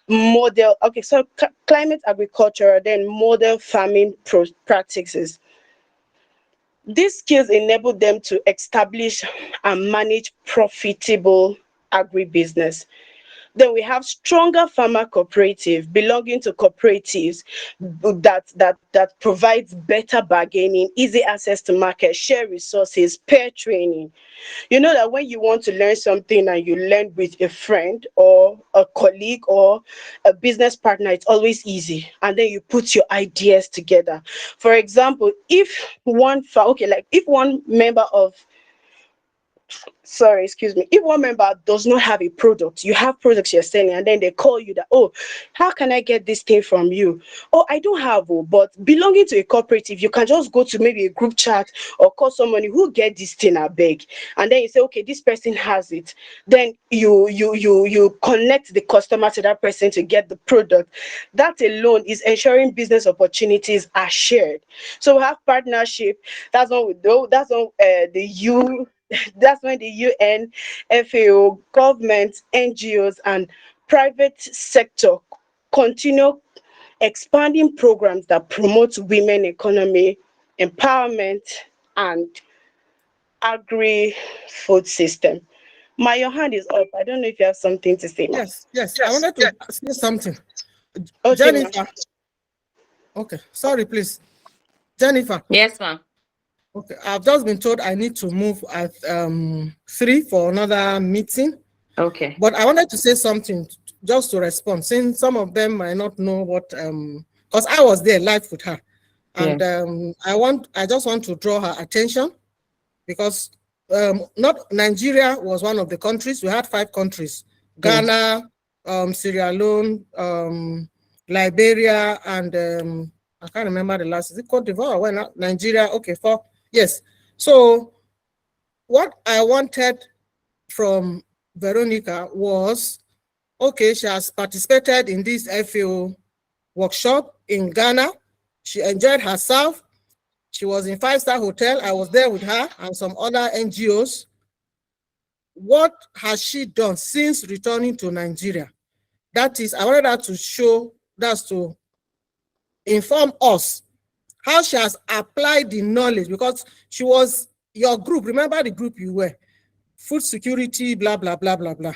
model. Okay, so climate agriculture, then model farming practices. These skills enable them to establish and manage profitable agribusiness. Then we have stronger farmer cooperative belonging to cooperatives that provides better bargaining, easy access to market, share resources, pair training. You know that when you want to learn something and you learn with a friend or a colleague or a business partner, it's always easy. And then you put your ideas together. For example, if if one member of if one member does not have a product, you have products you're selling, and then they call you that, oh, how can I get this thing from you? Oh, I don't have, but belonging to a cooperative, you can just go to maybe a group chat or call somebody who get this thing, I beg. And then you say, okay, this person has it. Then you connect the customer to that person to get the product. That alone is ensuring business opportunities are shared. So we have partnership. That's when we do. That's when that's when the UN, FAO, government, NGOs, and private sector continue expanding programs that promote women economy, empowerment, and agri-food system. Your hand is up. I don't know if you have something to say, ma. Yes. I wanted to say something. Okay, Jennifer. Okay, sorry, please. Jennifer. Yes, ma'am. Okay, I've just been told I need to move at 3 for another meeting. Okay. But I wanted to say something just to respond, since some of them might not know what because I was there live with her. And I just want to draw her attention, because not Nigeria was one of the countries. We had 5 countries: Ghana, Sierra Leone, Liberia, and I can't remember the last. Is it Cote d'Ivoire? Why not Nigeria? Okay, 4. Yes. So what I wanted from Veronica was, okay, she has participated in this FAO workshop in Ghana. She enjoyed herself. She was in 5-star hotel. I was there with her and some other NGOs. What has she done since returning to Nigeria? That is, I wanted her to show, that's to inform us how she has applied the knowledge, because she was your group. Remember the group you were? Food security, blah, blah, blah, blah, blah.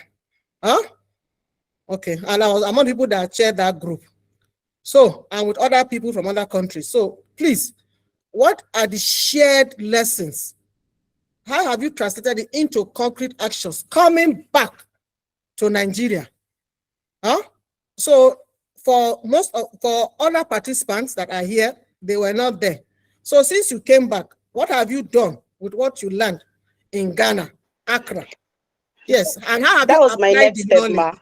Huh? Okay, and I was among people that chaired that group. So, and with other people from other countries. So, please, what are the shared lessons? How have you translated it into concrete actions coming back to Nigeria? Huh? So, for other participants that are here, they were not there. So, since you came back, what have you done with what you learned in Ghana, Accra? Yes, and how have That you was my applied next the step, knowledge? ma.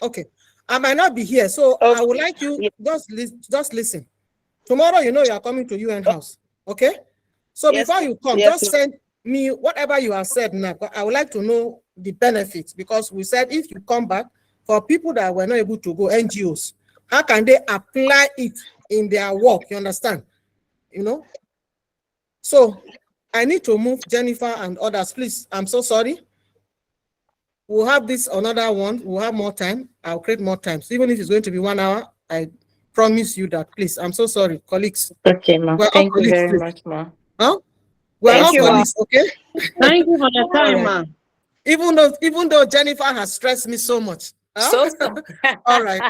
Okay, I might not be here, so Okay. I would like you just listen. Tomorrow, you are coming to UN House, okay? So Yes, before you come, yes, just send me whatever you have said now. I would like to know the benefits, because we said if you come back, for people that were not able to go, NGOs, how can they apply it in their work? You understand? So I need to move Jennifer and others, please. I'm so sorry. we'll have this another one. We'll have more time. I'll create more time. So even if it's going to be 1 hour, I promise you that. Please, I'm so sorry, colleagues. Okay, ma. We're all Thank you colleagues, very please. much, ma. Huh? We're Thank all you, ma. colleagues, okay? Thank you for the All time, right. ma. Even though Jennifer has stressed me so much. Huh? So sorry. All right.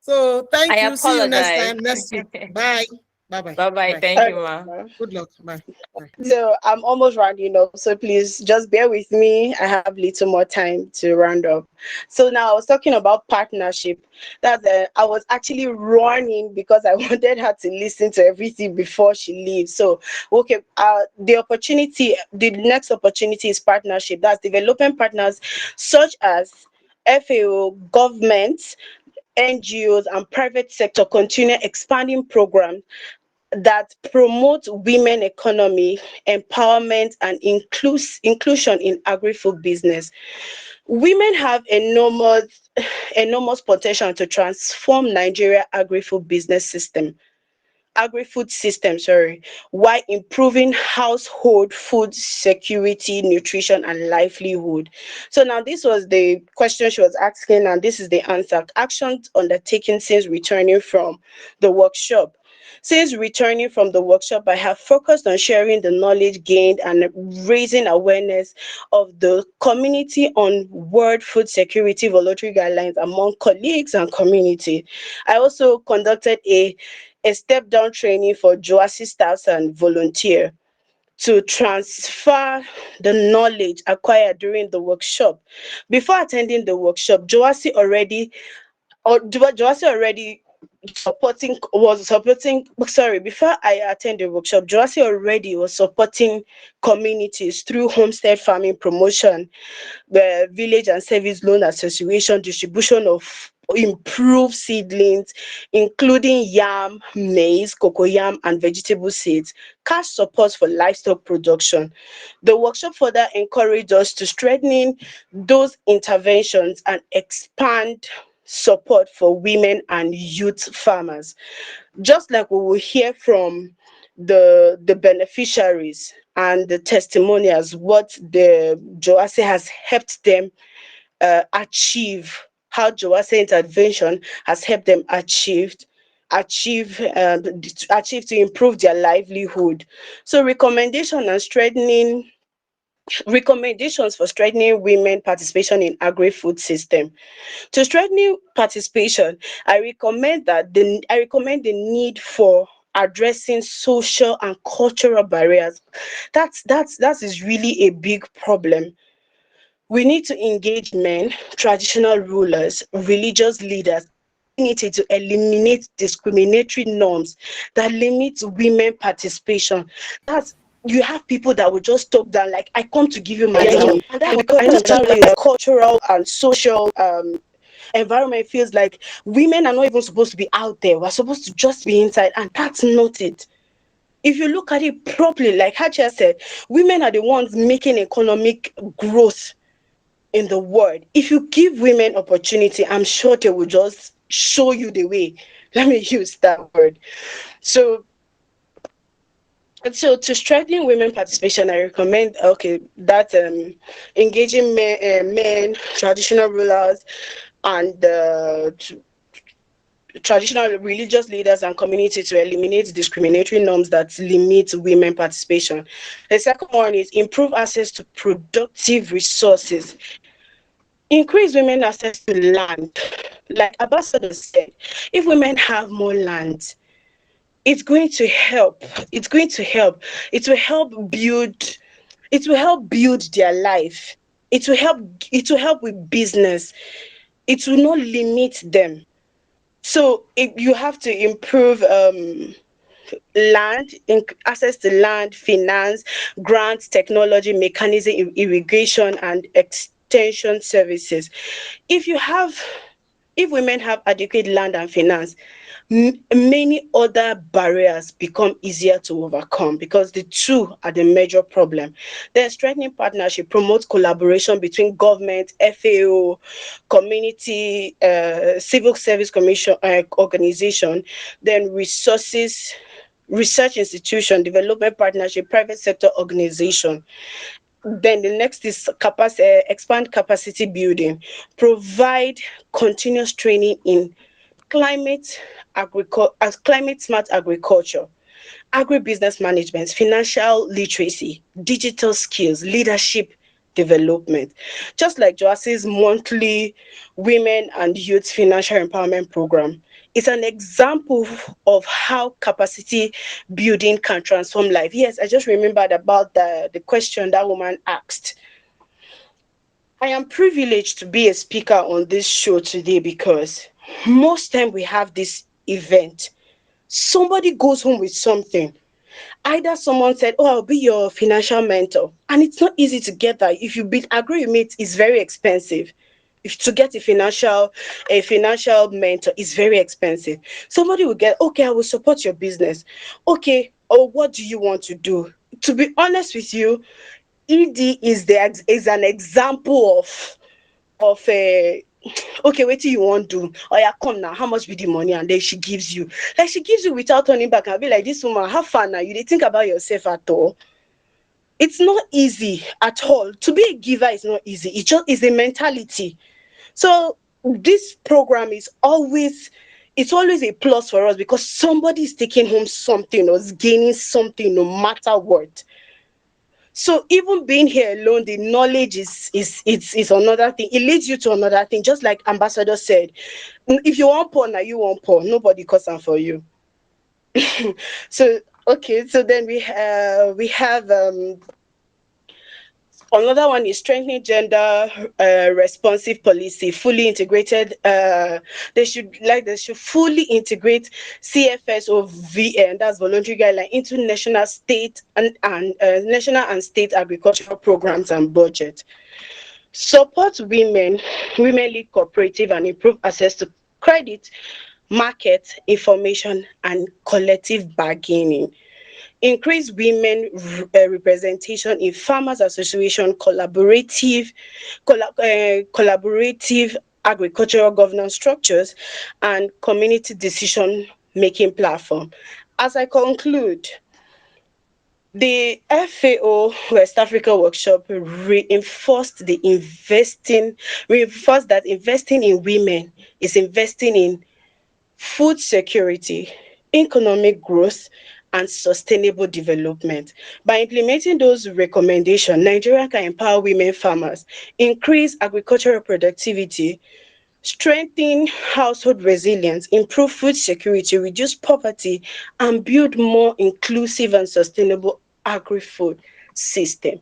So thank I you. See you next apologize. time next week. Bye. Bye-bye. Bye bye. Bye. Thank you, ma. Good luck. Bye. Bye. So I'm almost rounding up. So please just bear with me. I have little more time to round up. So now I was talking about partnership. That I was actually running because I wanted her to listen to everything before she leaves. So okay, the next opportunity is partnership. That's developing partners such as FAO, governments, NGOs, and private sector continue expanding programs that promote women economy, empowerment, and inclusion in agri-food business. Women have enormous potential to transform Nigeria agri-food system, while improving household food security, nutrition, and livelihood. So now this was the question she was asking, and this is the answer. Actions undertaken since returning from the workshop. Since returning from the workshop, I have focused on sharing the knowledge gained and raising awareness of the community on World Food Security voluntary guidelines among colleagues and community. I also conducted a step down training for JOASI staffs and volunteer to transfer the knowledge acquired during the workshop. Before attending the workshop, Joasi already before I attended the workshop, Joasi already was supporting communities through homestead farming promotion, the village and service loan association, distribution of improved seedlings, including yam, maize, cocoyam, and vegetable seeds, cash support for livestock production. The workshop further encouraged us to strengthen those interventions and expand support for women and youth farmers. Just like we will hear from the beneficiaries and the testimonials, what the Joase has helped them achieve, how Joase intervention has helped them achieve to improve their livelihood. So recommendations for strengthening women participation in agri-food system. To strengthen participation, I recommend the need for addressing social and cultural barriers. That is really a big problem. We need to engage men, traditional rulers, religious leaders, community to eliminate discriminatory norms that limit women participation. That's You have people that will just talk down like, I come to give you my money. And that's because the cultural and social environment feels like women are not even supposed to be out there. We're supposed to just be inside, and that's not it. If you look at it properly, like Hachia said, women are the ones making economic growth in the world. If you give women opportunity, I'm sure they will just show you the way. Let me use that word. So to strengthen women participation, I recommend that engaging men, traditional rulers, and traditional religious leaders and community to eliminate discriminatory norms that limit women participation. The second one is improve access to productive resources. Increase women access to land. Like Ambassador said, if women have more land, it's going to help. It's going to help. It will help build. It will help build their life. It will help. It will help with business. It will not limit them. So you have to improve access to land, finance, grants, technology, mechanism, irrigation, and extension services. If you have if women have adequate land and finance, many other barriers become easier to overcome because the two are the major problem. Then strengthening partnership promotes collaboration between government, FAO, community, civil service commission organization, then resources, research institution, development partnership, private sector organization. Then the next is expand capacity building, provide continuous training in climate climate smart agriculture, agribusiness management, financial literacy, digital skills, leadership development. Just like Joassi's monthly women and youth financial empowerment program, it's an example of how capacity building can transform life. Yes, I just remembered about the question that woman asked. I am privileged to be a speaker on this show today because most time we have this event, somebody goes home with something. Either someone said, "Oh, I'll be your financial mentor," and it's not easy to get that. If you agree with me, it's very expensive. If to get a financial mentor is very expensive. Somebody will get, "Okay, I will support your business." Okay, oh, what do you want to do? To be honest with you, ED is an example of a okay, wait till you want to do. Oh yeah, come now. How much be the money? And then she gives you. Like she gives you without turning back. I'll be like, this woman, have fun now. You didn't think about yourself at all. It's not easy at all. To be a giver is not easy. It just is a mentality. So this program is always it's always a plus for us because somebody is taking home something or is gaining something no matter what. So even being here alone, the knowledge is another thing. It leads you to another thing. Just like Ambassador said, if you want porn, now you want porn. Nobody cuts them for you. So okay, so then we have another one is strengthening gender responsive policy, fully integrated. They should fully integrate CFS or VN, that's voluntary guideline, into national, state, and national and state agricultural programs and budget. Support women-led cooperative, and improve access to credit, market information, and collective bargaining. Increase women representation in farmers association, collaborative agricultural governance structures, and community decision making platform. As I conclude, the FAO West Africa workshop reinforced that investing in women is investing in food security, economic growth, and sustainable development. By implementing those recommendations, Nigeria can empower women farmers, increase agricultural productivity, strengthen household resilience, improve food security, reduce poverty, and build more inclusive and sustainable agri-food system.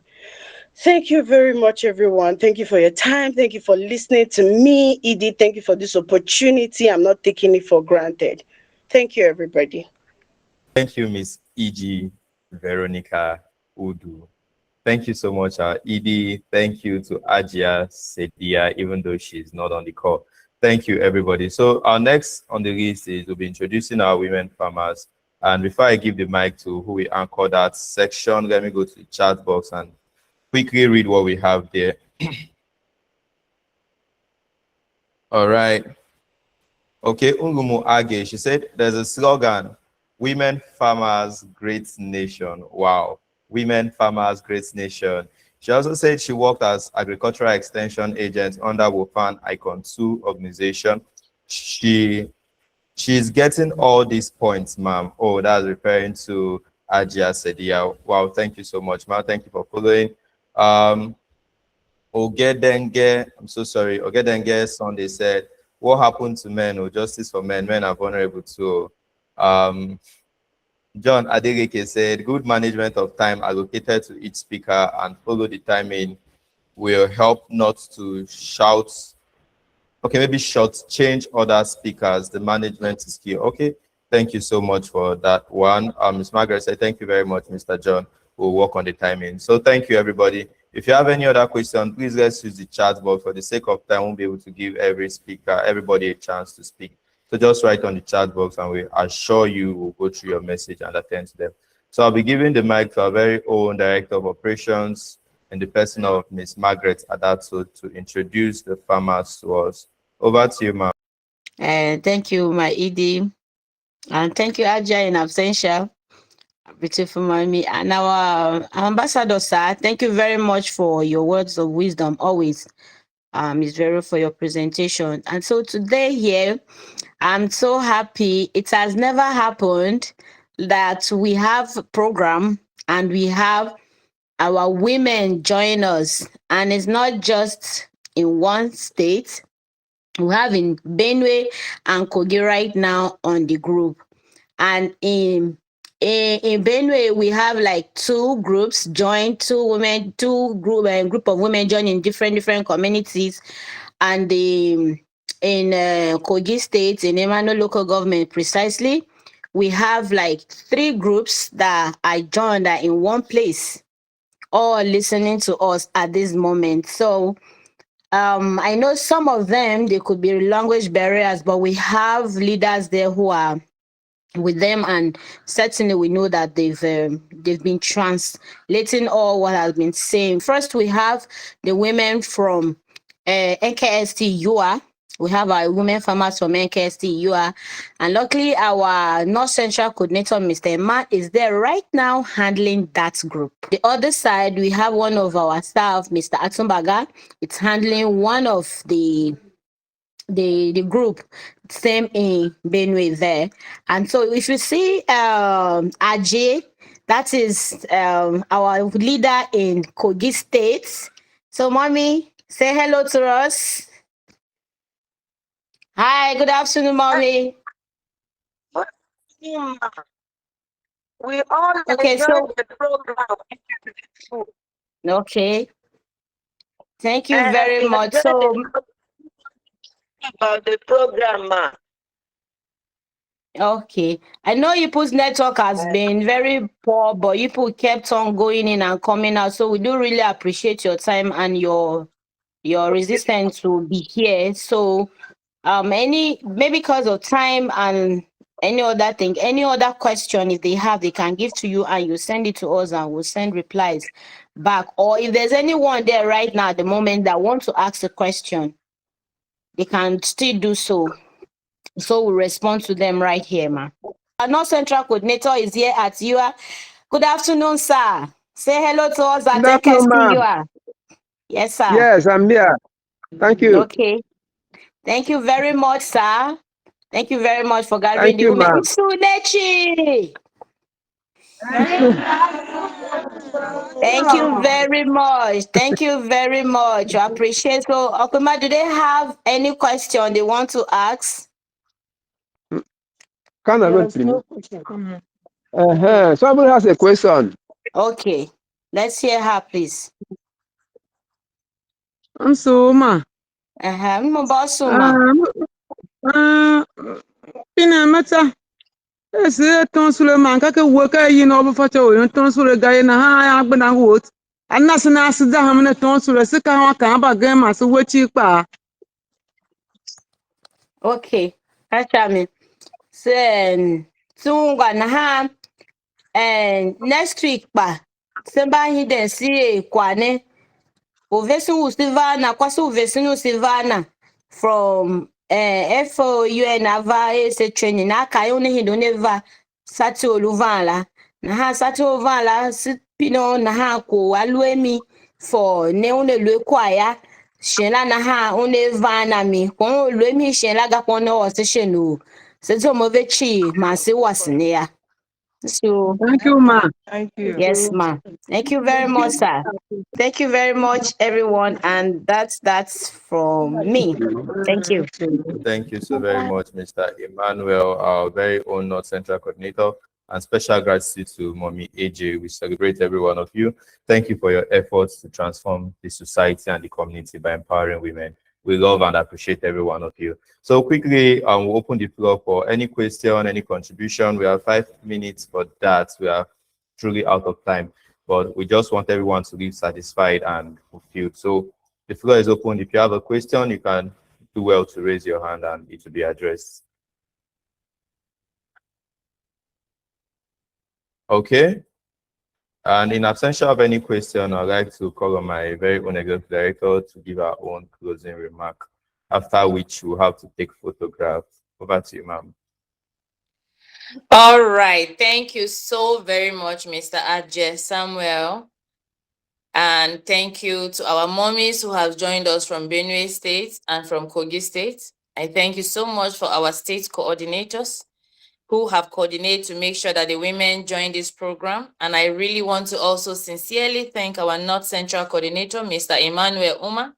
Thank you very much, everyone. Thank you for your time. Thank you for listening to me, Edie. Thank you for this opportunity. I'm not taking it for granted. Thank you, everybody. Thank you, Miss E.G. Veronica Udu. Thank you so much, Edie. Thank you to Ajia Sedia, even though she's not on the call. Thank you, everybody. So our next on the list is we'll be introducing our women farmers. And before I give the mic to who we anchor that section, let me go to the chat box and quickly read what we have there. All right. Okay, Ungumu Age, she said there's a slogan, women farmers, great nation. Wow. Women farmers, great nation. She also said she worked as agricultural extension agent under Wofan Icon 2 organization. She's getting all these points, ma'am. Oh, that's referring to Ajia Sedia. Wow, thank you so much, ma'am. Thank you for following. Ogedenge, I'm so sorry. Ogedenge Sunday said, what happened to men or justice for men? Men are vulnerable too. John Adeleke said, good management of time allocated to each speaker and follow the timing will help not to shout. Okay, maybe change other speakers. The management is key. Okay, thank you so much for that one. Ms. Margaret said, thank you very much, Mr. John. We'll work on the timing. So thank you, everybody. If you have any other question, please let's use the chat box. For the sake of time, we won't be able to give everybody a chance to speak. So just write on the chat box and we assure you we'll go through your message and attend to them. So I'll be giving the mic to our very own Director of Operations in the person of Ms. Margaret Adato to introduce the farmers to us. Over to you, ma'am. Thank you, my ED. And thank you, Ajay, in absentia. Beautiful mommy. And our ambassador, sir, thank you very much for your words of wisdom always. It's very for your presentation. And so today here, I'm so happy. It has never happened that we have a program and we have our women join us. And it's not just in one state. We have in Benue and Kogi right now on the group. And in Benue, we have like two groups joined, group of women joining different communities, and in Kogi State, in Emmanuel local government precisely, we have like three groups that are joined are in one place, all listening to us at this moment. So I know some of them they could be language barriers, but we have leaders there who are with them, and certainly we know that they've been translating all what has been saying. First, we have the women from NKST UA. We have our women farmers from NKST UA, and luckily our North Central coordinator, Mr. Emma, is there right now handling that group. The other side, we have one of our staff, Mr. Atumbaga. It's handling one of the group, same in Benue there. And so if you see Ajay, that is our leader in Kogi State. So mommy, say hello to us. Hi, good afternoon, mommy. We all Okay, enjoy so the program. okay. Thank you very much. So About the program, ma. okay, I know Ipu's network has been very poor, but Ipu kept on going in and coming out. So we do really appreciate your time and your resistance to be here. So maybe because of time and any other thing, any other question if they have, they can give to you and you send it to us and we'll send replies back. Or if there's anyone there right now at the moment that wants to ask a question, they can still do so. So we'll respond to them right here, ma. Our North Central coordinator is here at UA. Good afternoon, sir. Say hello to us at Good afternoon, ma'am. UA. Yes, sir. Yes, I'm here. Thank you. Okay. Thank you very much, sir. Thank you very much for gathering Thank the you, women. ma'am. Sunechi! Thank you very much. Thank you very much. I appreciate. So, Okuma, do they have any question they want to ask? Can I go to Somebody has a question. Okay. Let's hear her, please. Nsoma. Mbosuma. Pina mata. Ese tonsule man kake woka yi no bufata o tonsule gaye na ha ya gbana wot. Anna sina asida hamne tonsule sika ha kan ba ga ma so wechi pa. Okay. Achami. Sen tungwa na ha next week pa. Semba hiden si kwane. Uvesi usivana kwasi uvesi usivana from FOUN ava ese training na ka yone hindo neva sati oluvanla na ha sati oluvanla pino na ha ko aluemi for ne une lue kwaya shenla na ha une vana mi ko luemi shenla ga kono wose shenu seto movechi masi wasne ya. So Thank you, ma. Thank you. yes, ma. Thank you very much, sir. Thank you very much, everyone. And that's from me. Thank you. Thank you so very much, Mr. Emmanuel, our very own North Central coordinator, and special gratitude to Mommy AJ. We celebrate every one of you. Thank you for your efforts to transform the society and the community by empowering women. We love and appreciate every one of you. So quickly, we'll open the floor for any question, any contribution. We have 5 minutes for that. We are truly out of time, but we just want everyone to be satisfied and fulfilled. So the floor is open. If you have a question, you can do well to raise your hand and it will be addressed. Okay. And in absence of any question, I'd like to call on my very own executive director to give our own closing remark, after which we'll have to take photographs. Over to you, ma'am. All right. Thank you so very much, Mr. Adje Samuel. And thank you to our mommies who have joined us from Benue State and from Kogi State. I thank you so much for our state coordinators who have coordinated to make sure that the women join this program. And I really want to also sincerely thank our North Central coordinator, Mr. Emmanuel Uma.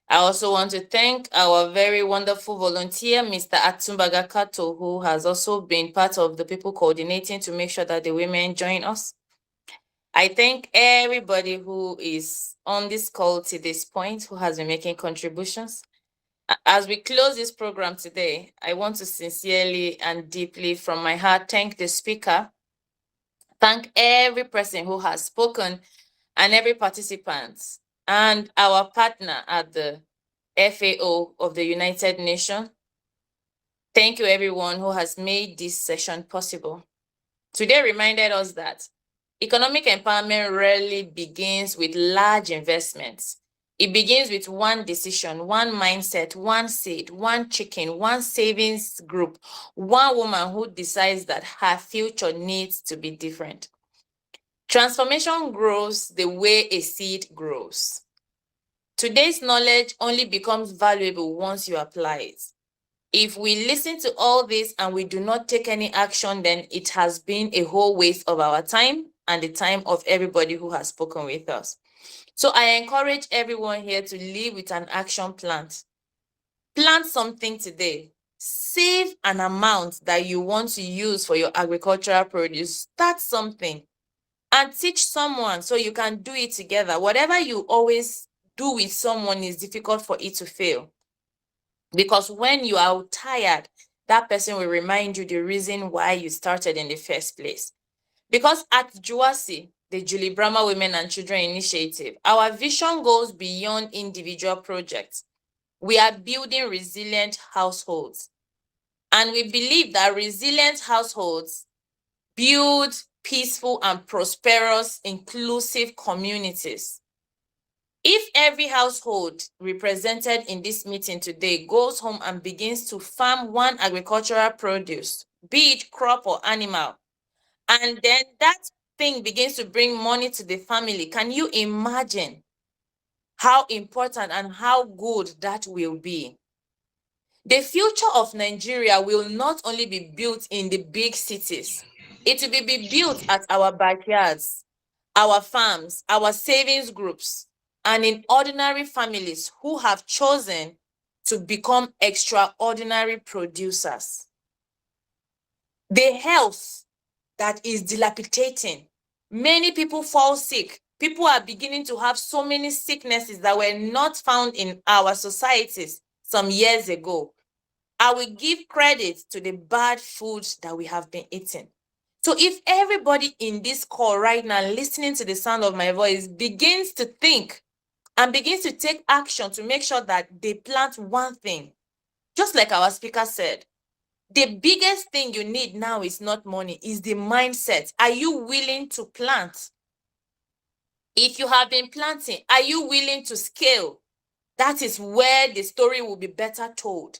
I also want to thank our very wonderful volunteer, Mr. Atumbaga Kato, who has also been part of the people coordinating to make sure that the women join us. I thank everybody who is on this call to this point, who has been making contributions. As we close this program today, I want to sincerely and deeply from my heart thank the speaker, thank every person who has spoken and every participant and our partner at the FAO of the United Nations. Thank you everyone who has made this session possible. Today reminded us that economic empowerment rarely begins with large investments. It begins with one decision, one mindset, one seed, one chicken, one savings group, one woman who decides that her future needs to be different. Transformation grows the way a seed grows. Today's knowledge only becomes valuable once you apply it. If we listen to all this and we do not take any action, then it has been a whole waste of our time and the time of everybody who has spoken with us. So I encourage everyone here to live with an action plan. Plant something today. Save an amount that you want to use for your agricultural produce. Start something and teach someone so you can do it together. Whatever you always do with someone is difficult for it to fail. Because when you are tired, that person will remind you the reason why you started in the first place. Because at JUASI, the Julie Brahma Women and Children Initiative, our vision goes beyond individual projects. We are building resilient households. And we believe that resilient households build peaceful and prosperous, inclusive communities. If every household represented in this meeting today goes home and begins to farm one agricultural produce, be it crop or animal, and then that thing begins to bring money to the family, can you imagine how important and how good that will be? The future of Nigeria will not only be built in the big cities, it will be built at our backyards, our farms, our savings groups, and in ordinary families who have chosen to become extraordinary producers. The health that is dilapidating, many people fall sick. People are beginning to have so many sicknesses that were not found in our societies some years ago. I will give credit to the bad foods that we have been eating. So if everybody in this call right now, listening to the sound of my voice, begins to think and begins to take action to make sure that they plant one thing, just like our speaker said, the biggest thing you need now is not money, is the mindset. Are you willing to plant? If you have been planting, are you willing to scale? That is where the story will be better told.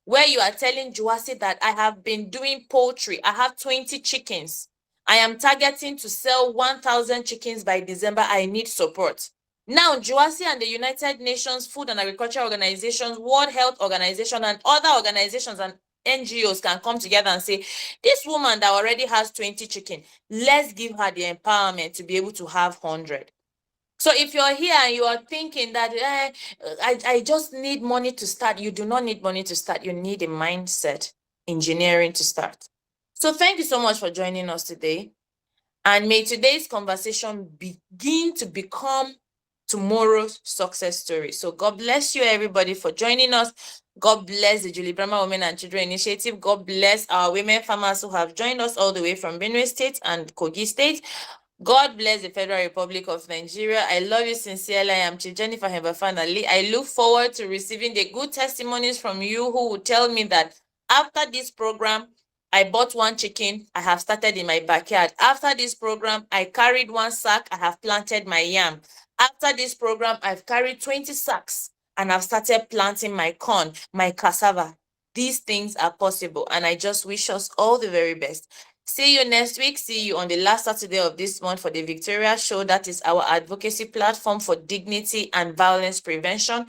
Where you are telling JUASI that I have been doing poultry, I have 20 chickens. I am targeting to sell 1,000 chickens by December. I need support. Now, JUASI and the United Nations Food and Agriculture Organizations, World Health Organization, and other organizations and NGOs can come together and say, this woman that already has 20 chickens, let's give her the empowerment to be able to have 100. So if you're here and you are thinking that I just need money to start, you do not need money to start. You need a mindset, engineering to start. So thank you so much for joining us today. And may today's conversation begin to become tomorrow's success story. So God bless you, everybody, for joining us. God bless the Julie Brahma Women and Children Initiative. God bless our women farmers who have joined us all the way from Benue State and Kogi State. God bless the Federal Republic of Nigeria. I love you sincerely. I am Chief Jennifer Hebafana Lee. I look forward to receiving the good testimonies from you who will tell me that after this program, I bought one chicken, I have started in my backyard. After this program, I carried one sack, I have planted my yam. After this program, I've carried 20 sacks and I've started planting my corn, my cassava. these things are possible. And I just wish us all the very best. See you next week. See you on the last Saturday of this month for the Victoria Show. That is our advocacy platform for dignity and violence prevention.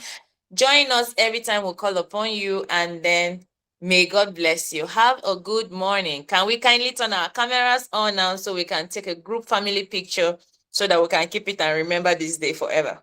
Join us every time we call upon you, and then may God bless you. Have a good morning. Can we kindly turn our cameras on now so we can take a group family picture so that we can keep it and remember this day forever?